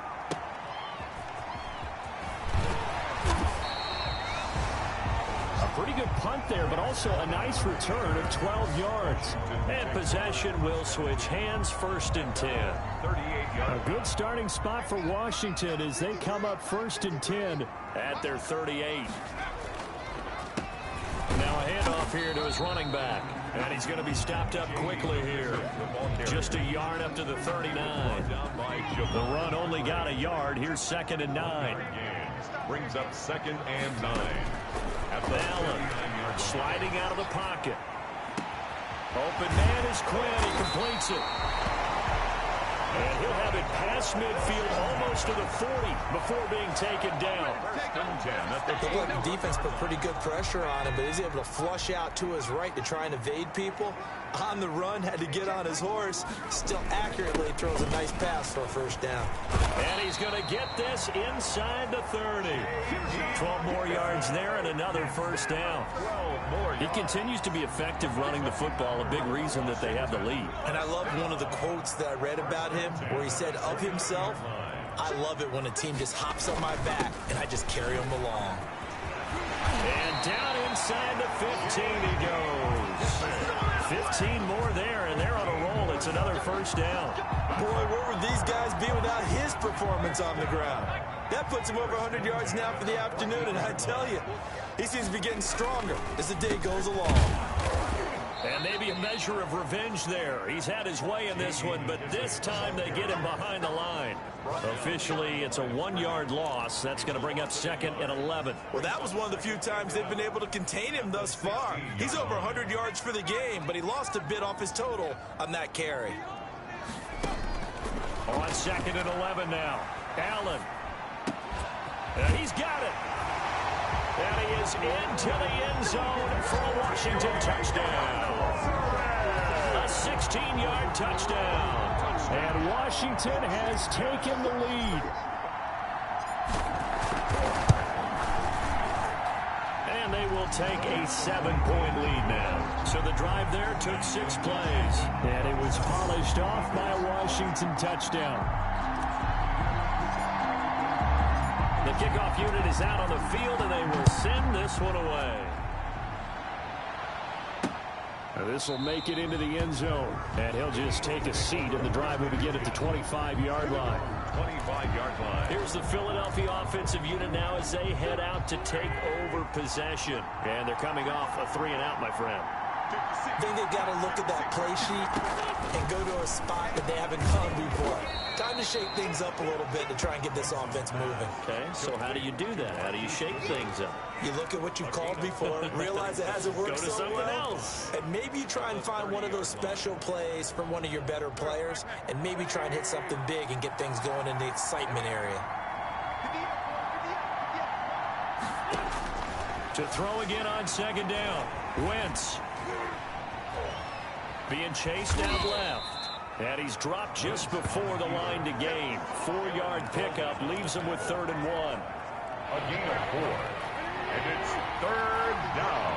A pretty good punt there, but also a nice return of 12 yards. And possession will switch hands, 1st and 10. 38 yards. A good starting spot for Washington as they come up 1st and 10 at their 38. Now a handoff here to his running back. And he's going to be stopped up quickly here. Just a yard up to the 39. The run only got a yard. Here's 2nd and 9. Brings up 2nd and 9. Allen sliding out of the pocket. Open man is Quinn. He completes it. And he'll have it past midfield almost to the 40 before being taken down. Looked like the defense put pretty good pressure on him, but he's able to flush out to his right to try and evade people. On the run, had to get on his horse. Still accurately throws a nice pass for a first down. And he's going to get this inside the 30. 12 more yards there and another first down. He continues to be effective running the football, a big reason that they have the lead. And I love one of the quotes that I read about him where he said of himself, "I love it when a team just hops on my back and I just carry them along." And down inside the 15 he goes. 15 more there, and they're on a roll. It's another first down. Boy, where would these guys be without his performance on the ground? That puts him over 100 yards now for the afternoon, and I tell you, he seems to be getting stronger as the day goes along. And maybe a measure of revenge there. He's had his way in this one, but this time they get him behind the line. Officially, it's a 1-yard loss. That's going to bring up 2nd and 11. Well, that was one of the few times they've been able to contain him thus far. He's over 100 yards for the game, but he lost a bit off his total on that carry. On 2nd and 11 now. Allen. And he's got it. And he is into the end zone for a Washington touchdown. A 16-yard touchdown. And Washington has taken the lead. And they will take a 7-point lead now. So the drive there took 6 plays. And it was polished off by a Washington touchdown. The kickoff unit is out on the field, and they will send this one away. This will make it into the end zone. And he'll just take a seat, and the drive will begin at the 25-yard line. 25-yard line. Here's the Philadelphia offensive unit now as they head out to take over possession. And they're coming off a 3-and-out, my friend. I think they've got to look at that play sheet and go to a spot that they haven't gone before. Time to shake things up a little bit to try and get this offense moving. Okay, so how do you do that? How do you shake things up? You look at what you've called before, realize it hasn't worked Go to so something well, else. and maybe you try and find one of those special plays from one of your better players, and maybe try and hit something big and get things going in the excitement area. To throw again on 2nd down. Wentz. Being chased out left. And he's dropped just before the line to gain. 4-yard pickup leaves him with 3rd and 1. A gain of 4. And it's 3rd down.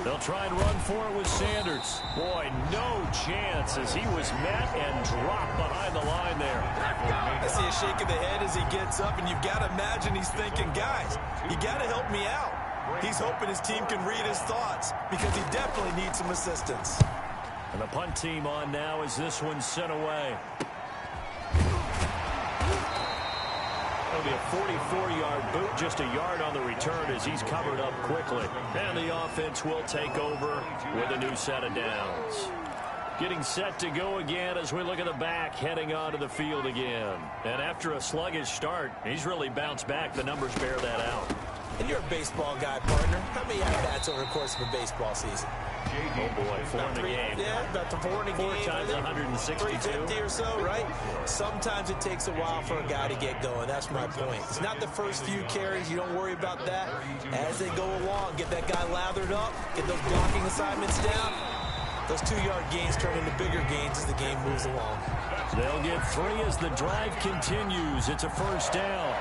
They'll They'll try and run for it with Sanders. Boy, no chance as he was met and dropped behind the line there. I see a shake of the head as he gets up, and you've got to imagine he's thinking, guys, you got to help me out. He's hoping his team can read his thoughts because he definitely needs some assistance. And the punt team on now as this one's sent away. It'll be a 44-yard boot, just a yard on the return as he's covered up quickly. And the offense will take over with a new set of downs. Getting set to go again as we look at the back, heading onto the field again. And after a sluggish start, he's really bounced back. The numbers bear that out. And you're a baseball guy, partner. How many at-bats over the course of a baseball season? Oh, boy, 4 in a game. Yeah, about the 4 in a game. 4 times 162. 350 or so, right? Sometimes it takes a while for a guy to get going. That's my point. It's not the first few carries. You don't worry about that. As they go along, get that guy lathered up, get those blocking assignments down. Those 2-yard gains turn into bigger gains as the game moves along. They'll get 3 as the drive continues. It's a first down.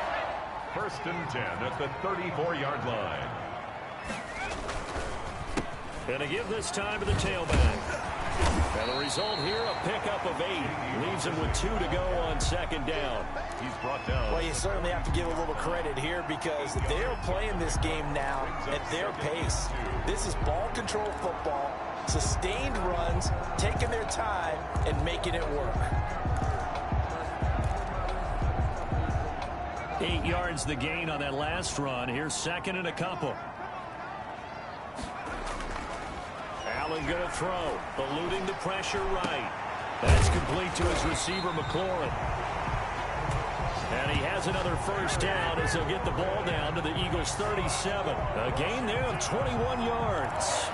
1st and 10 at the 34-yard line. And to give this time to the tailback. And the result here, a pickup of 8. Leaves him with 2 to go on 2nd down. He's brought down. Well, you certainly have to give a little credit here because they're playing this game now at their pace. This is ball control football, sustained runs, taking their time, and making it work. 8 yards the gain on that last run. Here's 2nd and a couple. Allen going to throw, eluding the pressure right. That's complete to his receiver, McLaurin. And he has another first down as he'll get the ball down to the Eagles' 37. A gain there of 21 yards.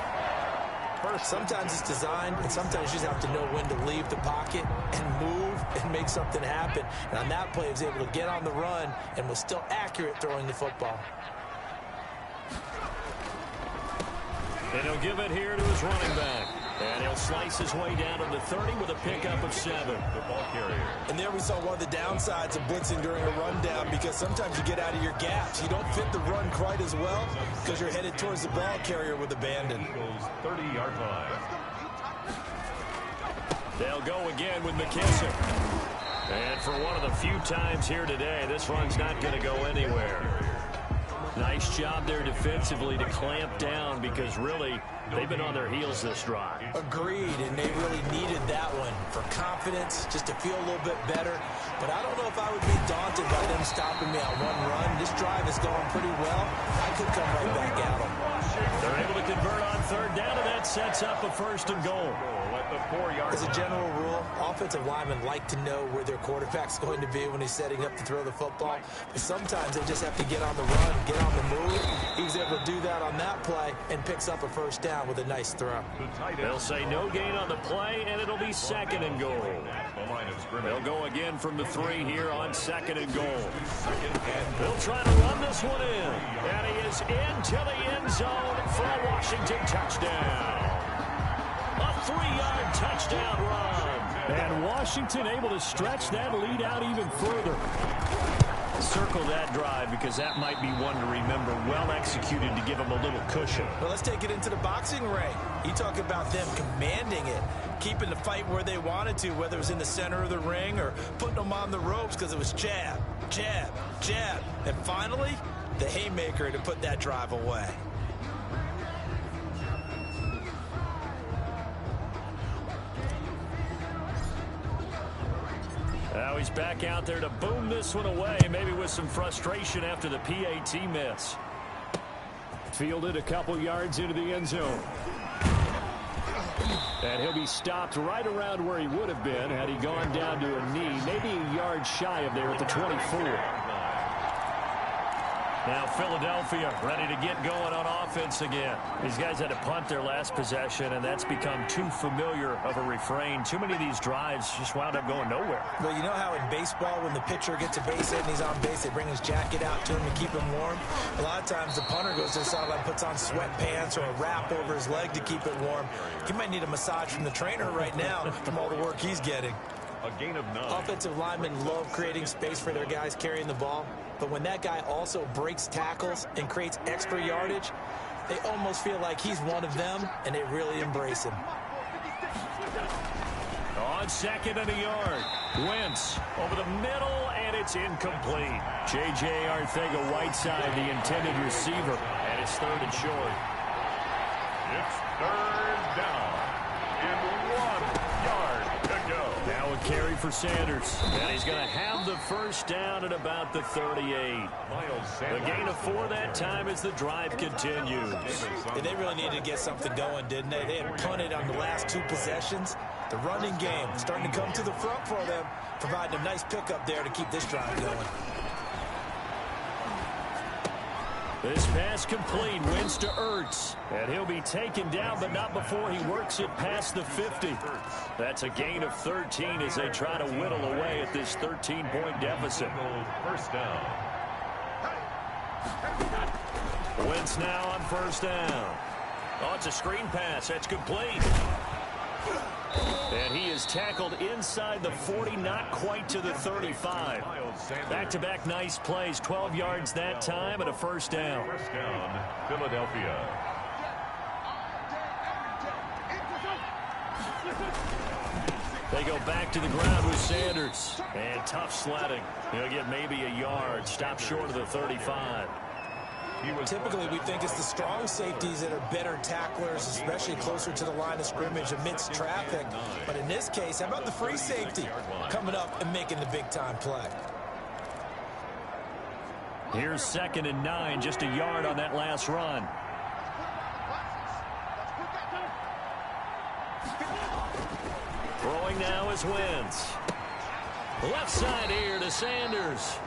Sometimes it's designed, and sometimes you just have to know when to leave the pocket and move and make something happen. And on that play, he was able to get on the run and was still accurate throwing the football. And he'll give it here to his running back. And he'll slice his way down to the 30 with a pickup of 7. The ball carrier. And there we saw one of the downsides of blitzing during a rundown because sometimes you get out of your gaps. You don't fit the run quite as well because you're headed towards the ball carrier with abandon. 30-yard line. They'll go again with McKissick. And for one of the few times here today, this run's not going to go anywhere. Nice job there defensively to clamp down because really they've been on their heels this drive. Agreed, and they really needed that one for confidence, just to feel a little bit better. But I don't know if I would be daunted by them stopping me on one run. This drive is going pretty well. I could come right back at them. They're able to convert on 3rd down, and that sets up a 1st and goal. As a general rule, offensive linemen like to know where their quarterback's going to be when he's setting up to throw the football. But sometimes they just have to get on the run, get on the move. He was able to do that on that play and picks up a 1st down with a nice throw. They'll say no gain on the play, and it'll be 2nd and goal. They'll go again from the 3 here on 2nd and goal. They'll try to run this one in. And he is into the end zone for a Washington touchdown. A 3-yard touchdown run. And Washington able to stretch that lead out even further. Circle that drive because that might be one to remember. Well executed to give them a little cushion. Well, let's take it into the boxing ring. You talk about them commanding it, keeping the fight where they wanted to, whether it was in the center of the ring or putting them on the ropes because it was jab, jab, jab. And finally, the haymaker to put that drive away. Now he's back out there to boom this one away, maybe with some frustration after the PAT miss. Fielded a couple yards into the end zone. And he'll be stopped right around where he would have been had he gone down to a knee, maybe a yard shy of there at the 24. Now Philadelphia ready to get going on offense again. These guys had to punt their last possession, and that's become too familiar of a refrain. Too many of these drives just wound up going nowhere. Well, you know how in baseball when the pitcher gets a base hit and he's on base, they bring his jacket out to him to keep him warm? A lot of times the punter goes to the sideline, puts on sweatpants or a wrap over his leg to keep it warm. He might need a massage from the trainer right now from all the work he's getting. A gain of 9. Offensive linemen love creating space for their guys carrying the ball, but when that guy also breaks tackles and creates extra yardage, they almost feel like he's one of them, and they really embrace him. On 2nd and a yard, Wentz over the middle, and it's incomplete. J.J. Arcega-Whiteside, the intended receiver, and it's 3rd and short. It's 3rd down and 1 yard to go. Now a carry for Sanders, and he's going to have the 1st down at about the 38. The gain of 4 that time as the drive continues. And they really needed to get something going, didn't they? They had punted on the last 2 possessions. The running game starting to come to the front for them, providing a nice pickup there to keep this drive going. This pass complete, Wentz to Ertz, and he'll be taken down, but not before he works it past the 50. That's a gain of 13 as they try to whittle away at this 13-point deficit. 1st down. Wentz now on 1st down. Oh, it's a screen pass. That's complete. And he is tackled inside the 40, not quite to the 35. Back-to-back nice plays, 12 yards that time and a 1st down. 1st down, Philadelphia. They go back to the ground with Sanders. And tough sledding. He'll get maybe a yard, stop short of the 35. Typically, we think it's the strong safeties that are better tacklers, especially closer to the line of scrimmage amidst traffic. But in this case, how about the free safety coming up and making the big-time play? Here's 2nd and 9, just a yard on that last run. Throwing now is Wentz. Left side here to Sanders.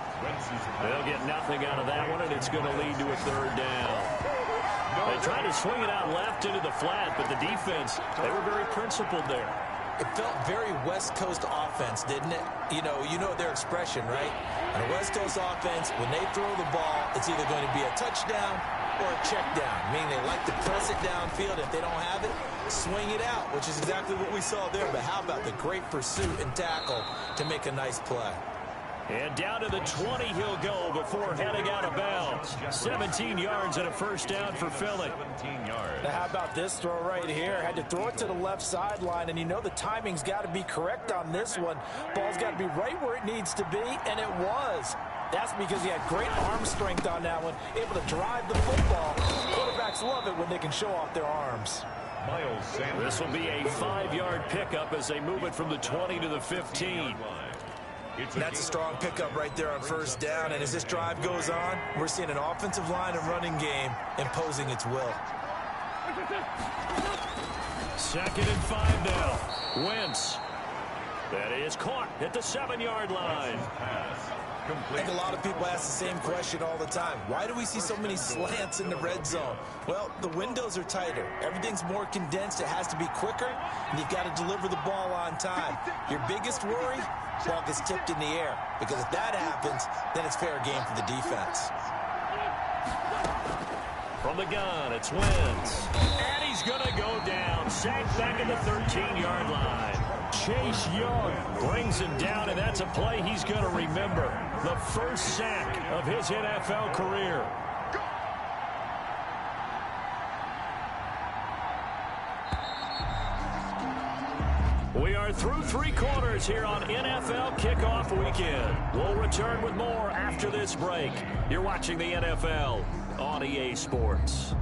They'll get nothing out of that one, and it's going to lead to a 3rd down. They tried to swing it out left into the flat, but the defense, they were very principled there. It felt very West Coast offense, didn't it? You know their expression, right? On a West Coast offense, when they throw the ball, it's either going to be a touchdown or a check down, meaning they like to press it downfield. If they don't have it, swing it out, which is exactly what we saw there. But how about the great pursuit and tackle to make a nice play? And down to the 20 he'll go before heading out of bounds. 17 yards and a 1st down for Philly. 17 yards. Now, how about this throw right here? Had to throw it to the left sideline, and the timing's got to be correct on this one. Ball's got to be right where it needs to be, and it was. That's because he had great arm strength on that one, able to drive the football. Quarterbacks love it when they can show off their arms. Miles Sanders. This will be a 5-yard pickup as they move it from the 20 to the 15. That's a strong pickup right there on 1st down, and as this drive goes on, we're seeing an offensive line and running game imposing its will. 2nd and 5 now. Wentz. That is caught at the 7-yard line. I think a lot of people ask the same question all the time. Why do we see so many slants in the red zone? Well, the windows are tighter. Everything's more condensed. It has to be quicker, and you've got to deliver the ball on time. Your biggest worry? Ball gets tipped in the air, because if that happens, then it's fair game for the defense. From the gun, it's Wentz. And he's going to go down. Sacked back at the 13-yard line. Chase Young brings him down, and that's a play he's going to remember. The 1st sack of his NFL career. We are through 3 quarters here on NFL Kickoff Weekend. We'll return with more after this break. You're watching the NFL on EA Sports.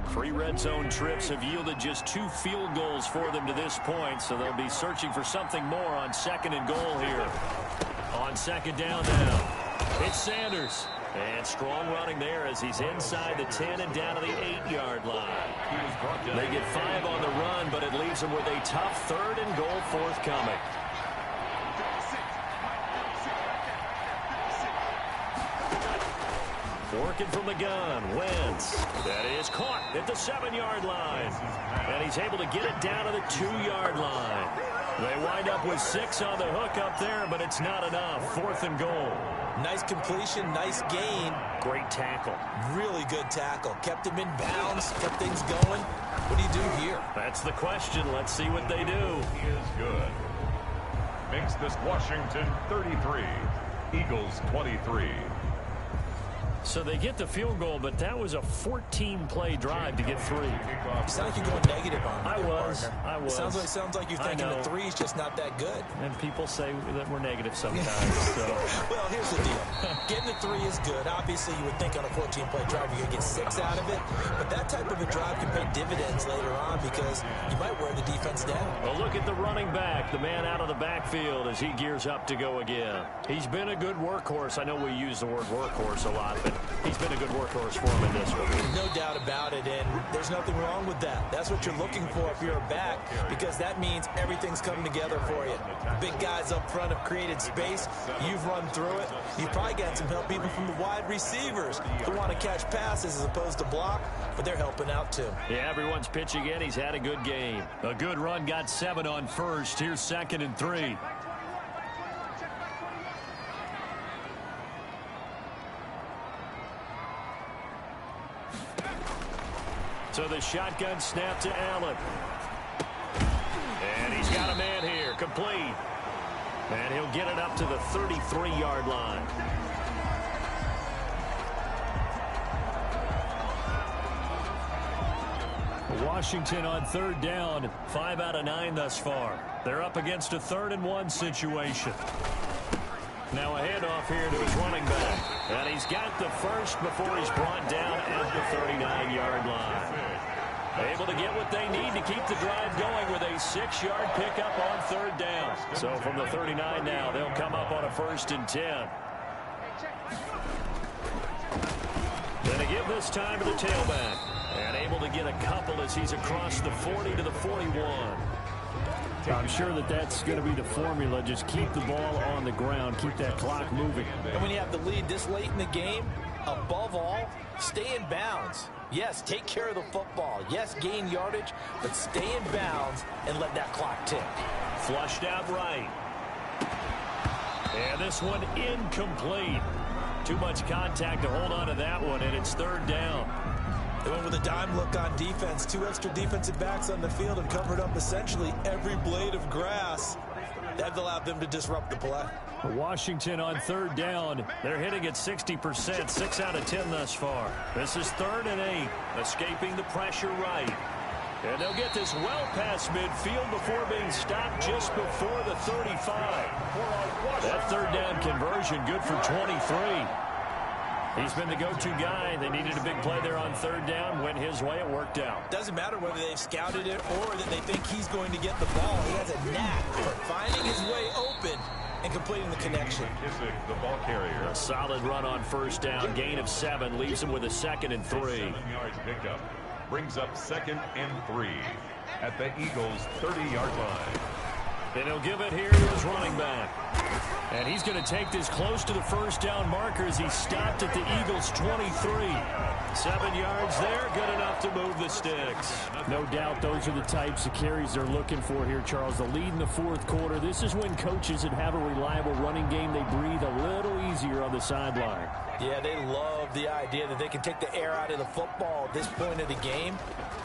3 red zone trips have yielded just 2 field goals for them to this point, so they'll be searching for something more on 2nd and goal here. On 2nd down now, it's Sanders. And strong running there as he's inside the 10 and down to the 8-yard line. They get 5 on the run, but it leaves them with a tough 3rd and goal forthcoming. Working from the gun, Wentz. That is caught at the 7-yard line. And he's able to get it down to the 2-yard line. They wind up with 6 on the hook up there, but it's not enough. 4th and goal. Nice completion, nice gain. Great tackle. Really good tackle. Kept him in bounds, kept things going. What do you do here? That's the question. Let's see what they do. He is good. Makes this Washington 33, Eagles 23. So they get the field goal, but that was a 14-play drive to get 3. You sound like you're going negative on me. I was. Sounds like you're thinking the 3's just not that good. And people say that we're negative sometimes. So. Well, here's the deal. Getting the 3 is good. Obviously, you would think on a 14-play drive you're going to get 6 out of it. But that type of a drive can pay dividends later on because you might wear the defense down. Well, look at the running back, the man out of the backfield as he gears up to go again. He's been a good workhorse. I know we use the word workhorse a lot, but he's been a good workhorse for him in this one. No doubt about it, and there's nothing wrong with that. That's what you're looking for if you're a back, because that means everything's coming together for you. Big guys up front have created space. You've run through it. You've probably got some help even from the wide receivers who want to catch passes as opposed to block, but they're helping out too. Yeah, everyone's pitching in. He's had a good game. A good run, got 7 on first. Here's 2nd and 3. So the shotgun snap to Allen. And he's got a man here, complete. And he'll get it up to the 33-yard line. Washington on 3rd down, 5 out of 9 thus far. They're up against a 3rd and 1 situation. Now a handoff here to his running back. And he's got the first before he's brought down at the 39-yard line. Able to get what they need to keep the drive going with a 6-yard pickup on 3rd down. So from the 39 now, they'll come up on a 1st and 10. Then to give this time to the tailback. And able to get a couple as he's across the 40 to the 41. I'm sure that that's going to be the formula. Just keep the ball on the ground. Keep that clock moving. And when you have the lead this late in the game, above all, stay in bounds. Yes, take care of the football. Yes, gain yardage, but stay in bounds and let that clock tick. Flushed out right. And this one incomplete. Too much contact to hold on to that one, and it's 3rd down. They went with a dime look on defense. 2 extra defensive backs on the field and covered up essentially every blade of grass. That allowed them to disrupt the play. Washington on 3rd down. They're hitting at 60%, 6 out of 10 thus far. This is 3rd and 8, escaping the pressure right. And they'll get this well past midfield before being stopped just before the 35. That 3rd down conversion good for 23. He's been the go-to guy. They needed a big play there on 3rd down. Went his way. It worked out. Doesn't matter whether they've scouted it or that they think he's going to get the ball. He has a knack for finding his way open and completing the connection. The ball carrier. A solid run on 1st down. Gain of 7 leaves him with a 2nd and 3. 7-yard pickup brings up 2nd and 3 at the Eagles' 30-yard line. And he'll give it here to his running back. And he's going to take this close to the 1st down marker as he stopped at the Eagles' 23. 7 yards there, good enough to move the sticks. No doubt those are the types of carries they're looking for here, Charles. The lead in the 4th quarter. This is when coaches that have a reliable running game, they breathe a little easier on the sideline. Yeah, they love the idea that they can take the air out of the football at this point of the game.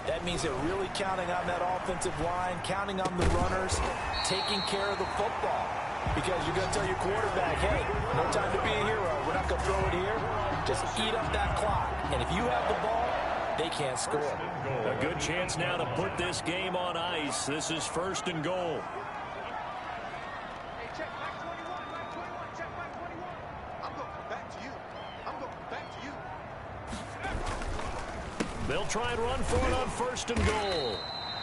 That means they're really counting on that offensive line, counting on the runners, taking care of the football. Because you're going to tell your quarterback, hey, no time to be a hero. We're not going to throw it here. Just eat up that clock. And if you have the ball, they can't score. A good chance now to put this game on ice. This is 1st and goal. They'll try and run for it on 1st and goal.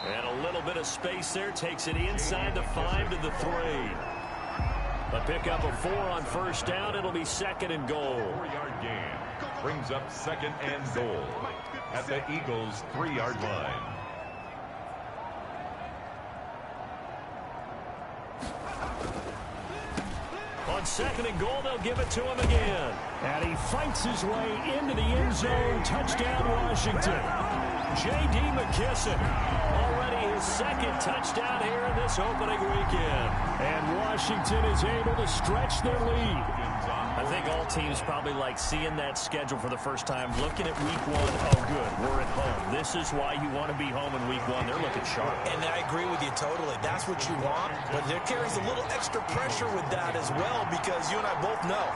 And a little bit of space there takes it inside the 5 to the 3. A pickup of 4 on 1st down. It'll be 2nd and goal. 4-yard gain brings up 2nd and goal at the Eagles' 3-yard line. On 2nd and goal, they'll give it to him again. And he fights his way into the end zone. Touchdown, Washington. J.D. McKissic, already his 2nd touchdown here in this opening weekend. And Washington is able to stretch their lead. A I think all teams probably like seeing that schedule for the first time, looking at week one. Oh, good, we're at home. This is why you want to be home in week one. They're looking sharp. And I agree with you totally. That's what you want, but there carries a little extra pressure with that as well, because you and I both know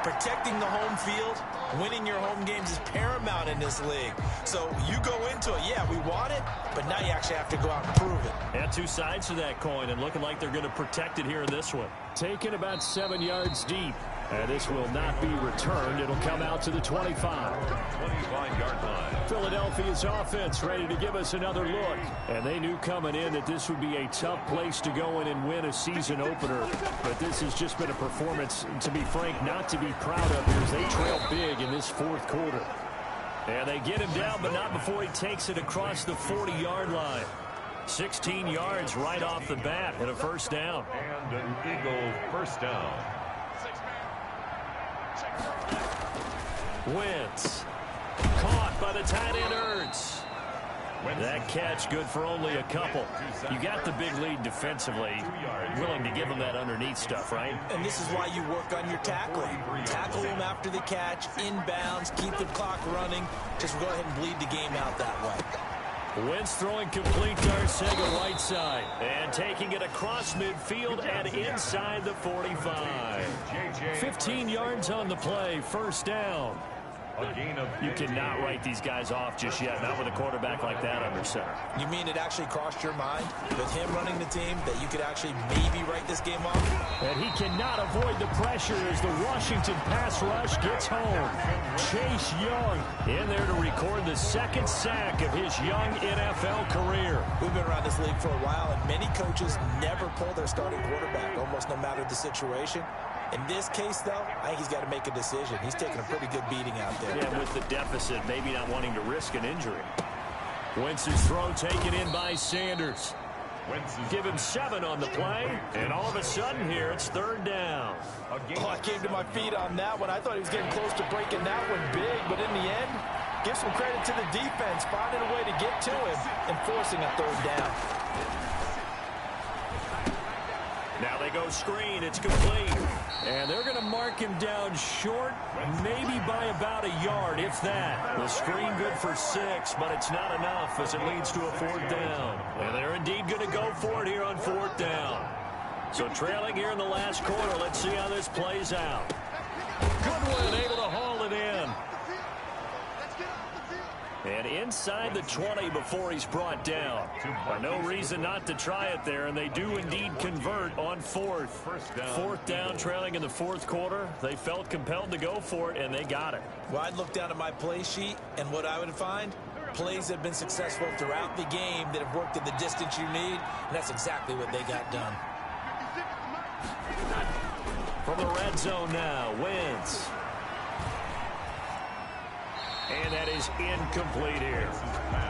protecting the home field, winning your home games is paramount in this league. So you go into it, yeah, we want it, but now you actually have to go out and prove it. And two sides to that coin, and looking like they're going to protect it here in this one. Taken about 7 yards deep. And this will not be returned. It'll come out to the 25. 25-yard line. Philadelphia's offense ready to give us another look. And they knew coming in that this would be a tough place to go in and win a season opener. But this has just been a performance, to be frank, not to be proud of here as they trail big in this fourth quarter. And they get him down, but not before he takes it across the 40-yard line. 16 yards right off the bat and a first down. And an Eagle first down. Wentz caught by the tight end Ertz. That catch good for only a couple. You got the big lead defensively. Willing to give them that underneath stuff, right? And this is why you work on your tackling. Tackle them after the catch, inbounds, keep the clock running. Just go ahead and bleed the game out that way. Wentz throwing complete to Arcega right side. And taking it across midfield and inside the 45. 15 yards on the play, first down. You cannot write these guys off just yet, not with a quarterback like that under center. You mean it actually crossed your mind with him running the team that you could actually maybe write this game off? And he cannot avoid the pressure as the Washington pass rush gets home. Chase Young in there to record the second sack of his young NFL career. We've been around this league for a while, and many coaches never pull their starting quarterback, almost no matter the situation. In this case, though, I think he's got to make a decision. He's taking a pretty good beating out there. Yeah, with the deficit, maybe not wanting to risk an injury. Wentz's throw taken in by Sanders. Give him 7 on the play, and all of a sudden here, it's third down. Oh, I came to my feet on that one. I thought he was getting close to breaking that one big, but in the end, give some credit to the defense, finding a way to get to him and forcing a third down. Now they go screen. It's complete. And they're going to mark him down short, maybe by about a yard, if that. The screen good for 6, but it's not enough as it leads to a fourth down. And they're indeed going to go for it here on fourth down. So trailing here in the last quarter. Let's see how this plays out. Goodwin able to haul it in. And inside the 20 before he's brought down. No reason not to try it there, and they do indeed convert on fourth. Fourth down, trailing in the fourth quarter. They felt compelled to go for it, and they got it. Well, I'd look down at my play sheet, and what I would find, plays that have been successful throughout the game that have worked at the distance you need, and that's exactly what they got done. From the red zone now, Wentz. And that is incomplete here.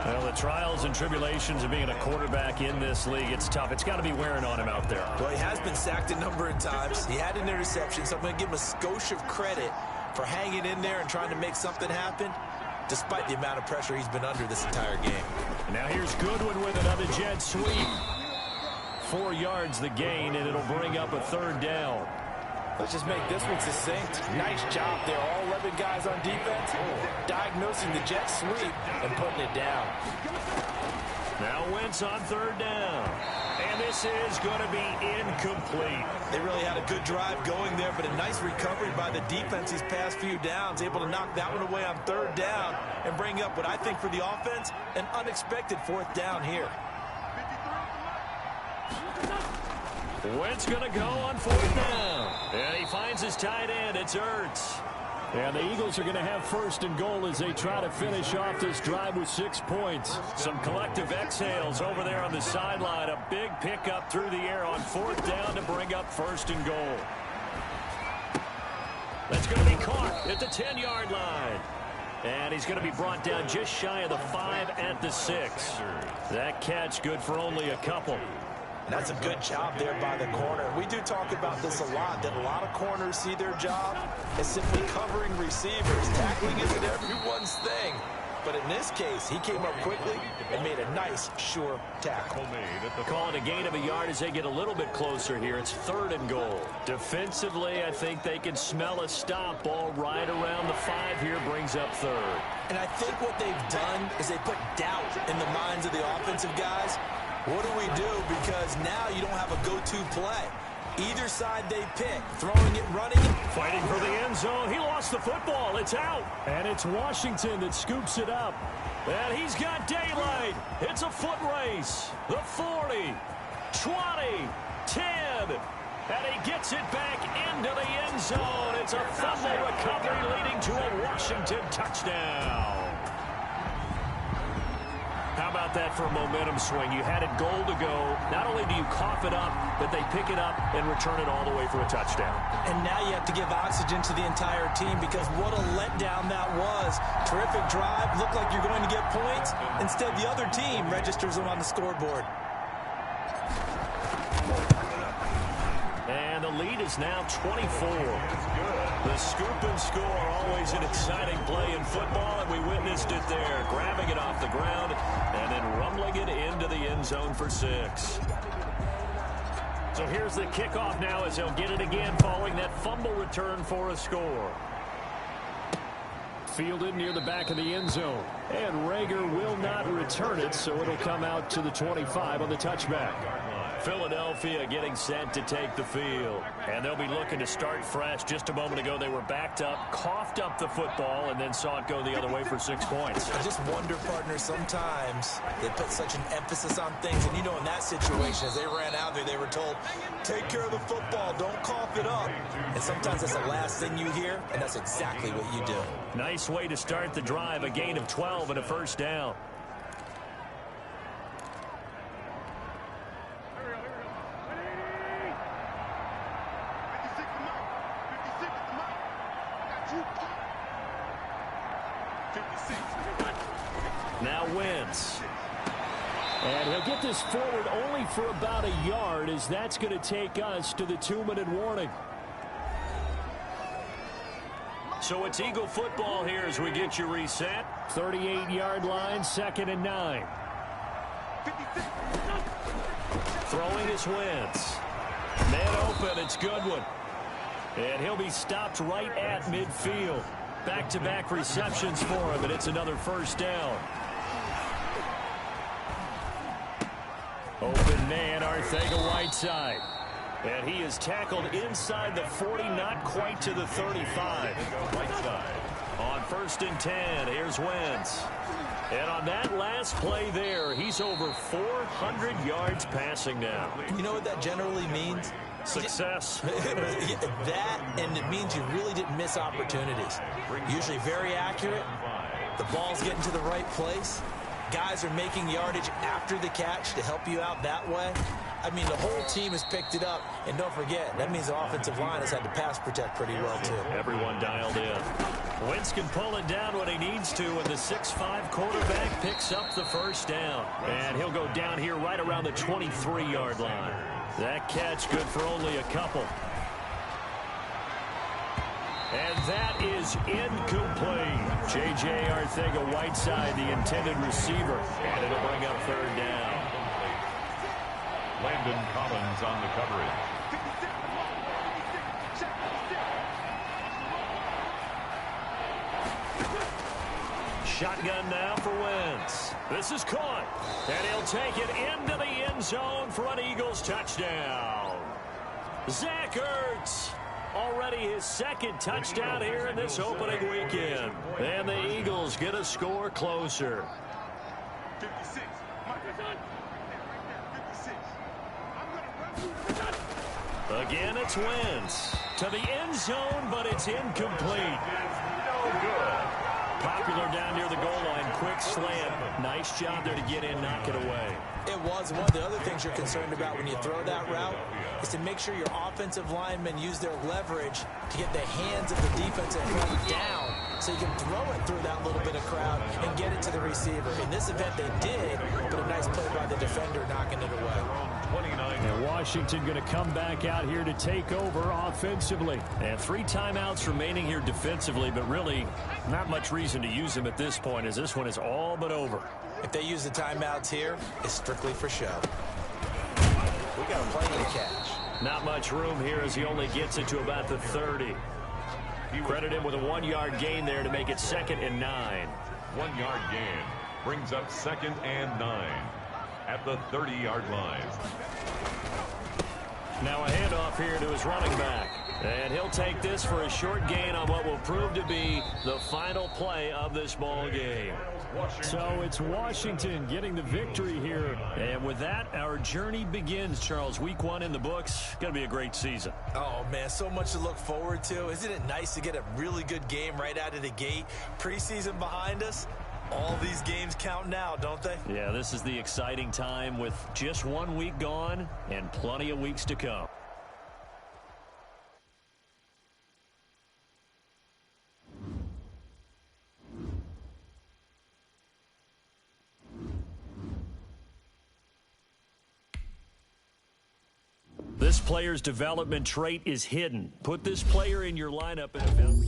Well, the trials and tribulations of being a quarterback in this league, it's tough. It's got to be wearing on him out there. Well, he has been sacked a number of times. He had an interception, so I'm going to give him a skosh of credit for hanging in there and trying to make something happen, despite the amount of pressure he's been under this entire game. Now here's Goodwin with another jet sweep. 4 yards the gain, and it'll bring up a third down. Let's just make this one succinct. Nice job there. All 11 guys on defense diagnosing the jet sweep and putting it down. Now Wentz on third down. And this is going to be incomplete. They really had a good drive going there, but a nice recovery by the defense these past few downs, able to knock that one away on third down and bring up what I think for the offense, an unexpected fourth down here. Wentz going to go on fourth down. And he finds his tight end. It's Ertz. And the Eagles are going to have first and goal as they try to finish off this drive with 6 points. Some collective exhales over there on the sideline. A big pickup through the air on fourth down to bring up first and goal. That's going to be caught at the 10-yard line. And he's going to be brought down just shy of the 5 at the 6. That catch good for only a couple. That's a good job there by the corner. We do talk about this a lot, that a lot of corners see their job as simply covering receivers. Tackling isn't everyone's thing. But in this case, he came up quickly and made a nice, sure tackle. Call it a gain of a yard as they get a little bit closer here. It's 3rd and goal. Defensively, I think they can smell a stop. Ball right around the 5 here, brings up 3rd. And I think what they've done is they put doubt in the minds of the offensive guys. What do we do? Because now you don't have a go-to play. Either side they pick, throwing it, running it. Fighting for the end zone. He lost the football. It's out. And it's Washington that scoops it up. And he's got daylight. It's a foot race. The 40, 20, 10. And he gets it back into the end zone. It's a fumble recovery leading to a Washington touchdown. How about that for a momentum swing? You had it goal to go. Not only do you cough it up, but they pick it up and return it all the way for a touchdown. And now you have to give oxygen to the entire team because what a letdown that was. Terrific drive. Looked like you're going to get points. Instead, the other team registers them on the scoreboard. And the lead is now 24. The scoop and score, always an exciting play in football, and we witnessed it there. Grabbing it off the ground and then rumbling it into the end zone for 6. So here's the kickoff now as they'll get it again following that fumble return for a score. Fielded near the back of the end zone. And Rager will not return it, so it'll come out to the 25 on the touchback. Philadelphia getting set to take the field. And they'll be looking to start fresh. Just a moment ago, they were backed up, coughed up the football, and then saw it go the other way for 6 points. I just wonder, partner, sometimes they put such an emphasis on things. And, you know, in that situation, as they ran out there, they were told, take care of the football, don't cough it up. And sometimes that's the last thing you hear, and that's exactly what you do. Nice way to start the drive, a gain of 12 and a first down. Now Wentz. And he'll get this forward only for about a yard, as that's going to take us to the 2-minute warning. So it's Eagle football here as we get you reset. 38-yard line, 2nd and 9. Throwing is Wentz. Man open, it's Goodwin. And he'll be stopped right at midfield. Back-to-back receptions for him, and it's another first down. Open man, Arcega-Whiteside. And he is tackled inside the 40, not quite to the 35. On 1st and 10, here's Wentz. And on that last play there, he's over 400 yards passing now. You know what that generally means? Success. That, and it means you really didn't miss opportunities. Usually very accurate. The ball's getting to the right place. Guys are making yardage after the catch to help you out that way. I mean, the whole team has picked it up. And don't forget, that means the offensive line has had to pass protect pretty well, too. Everyone dialed in. Wentz can pull it down when he needs to, and the 6'5" quarterback picks up the first down. And he'll go down here right around the 23-yard line. That catch good for only a couple. And that is incomplete. J.J. Arcega-Whiteside, the intended receiver. And it'll bring up 3rd down. Landon Collins on the coverage. Shotgun now for Wentz. This is caught. And he'll take it into the end zone for an Eagles touchdown. Zach Ertz. Already his 2nd touchdown here in this opening weekend. And the Eagles get a score closer. 56. Again, it's Wentz. To the end zone, but it's incomplete. No good. Popular down near the goal line. Quick slant. Nice job there to get in, knock it away. It was. One of the other things you're concerned about when you throw that route is to make sure your offensive linemen use their leverage to get the hands of the defensive front down so you can throw it through that little bit of crowd and get it to the receiver. In this event, they did, but a nice play by the defender knocking it away. 29. And Washington going to come back out here to take over offensively. And 3 timeouts remaining here defensively, but really not much reason to use them at this point, as this one is all but over. If they use the timeouts here, it's strictly for show. We got a play to catch. Not much room here as he only gets it to about the 30. Credit him with a 1-yard gain there to make it 2nd and 9. 1-yard gain brings up 2nd and 9 at the 30-yard line. Now a handoff here to his running back. And he'll take this for a short gain on what will prove to be the final play of this ball game. So it's Washington getting the victory here. And with that, our journey begins, Charles. Week 1 in the books. Going to be a great season. Oh, man, so much to look forward to. Isn't it nice to get a really good game right out of the gate? Preseason behind us. All these games count now, don't they? Yeah, this is the exciting time with just 1 week gone and plenty of weeks to come. This player's development trait is hidden. Put this player in your lineup and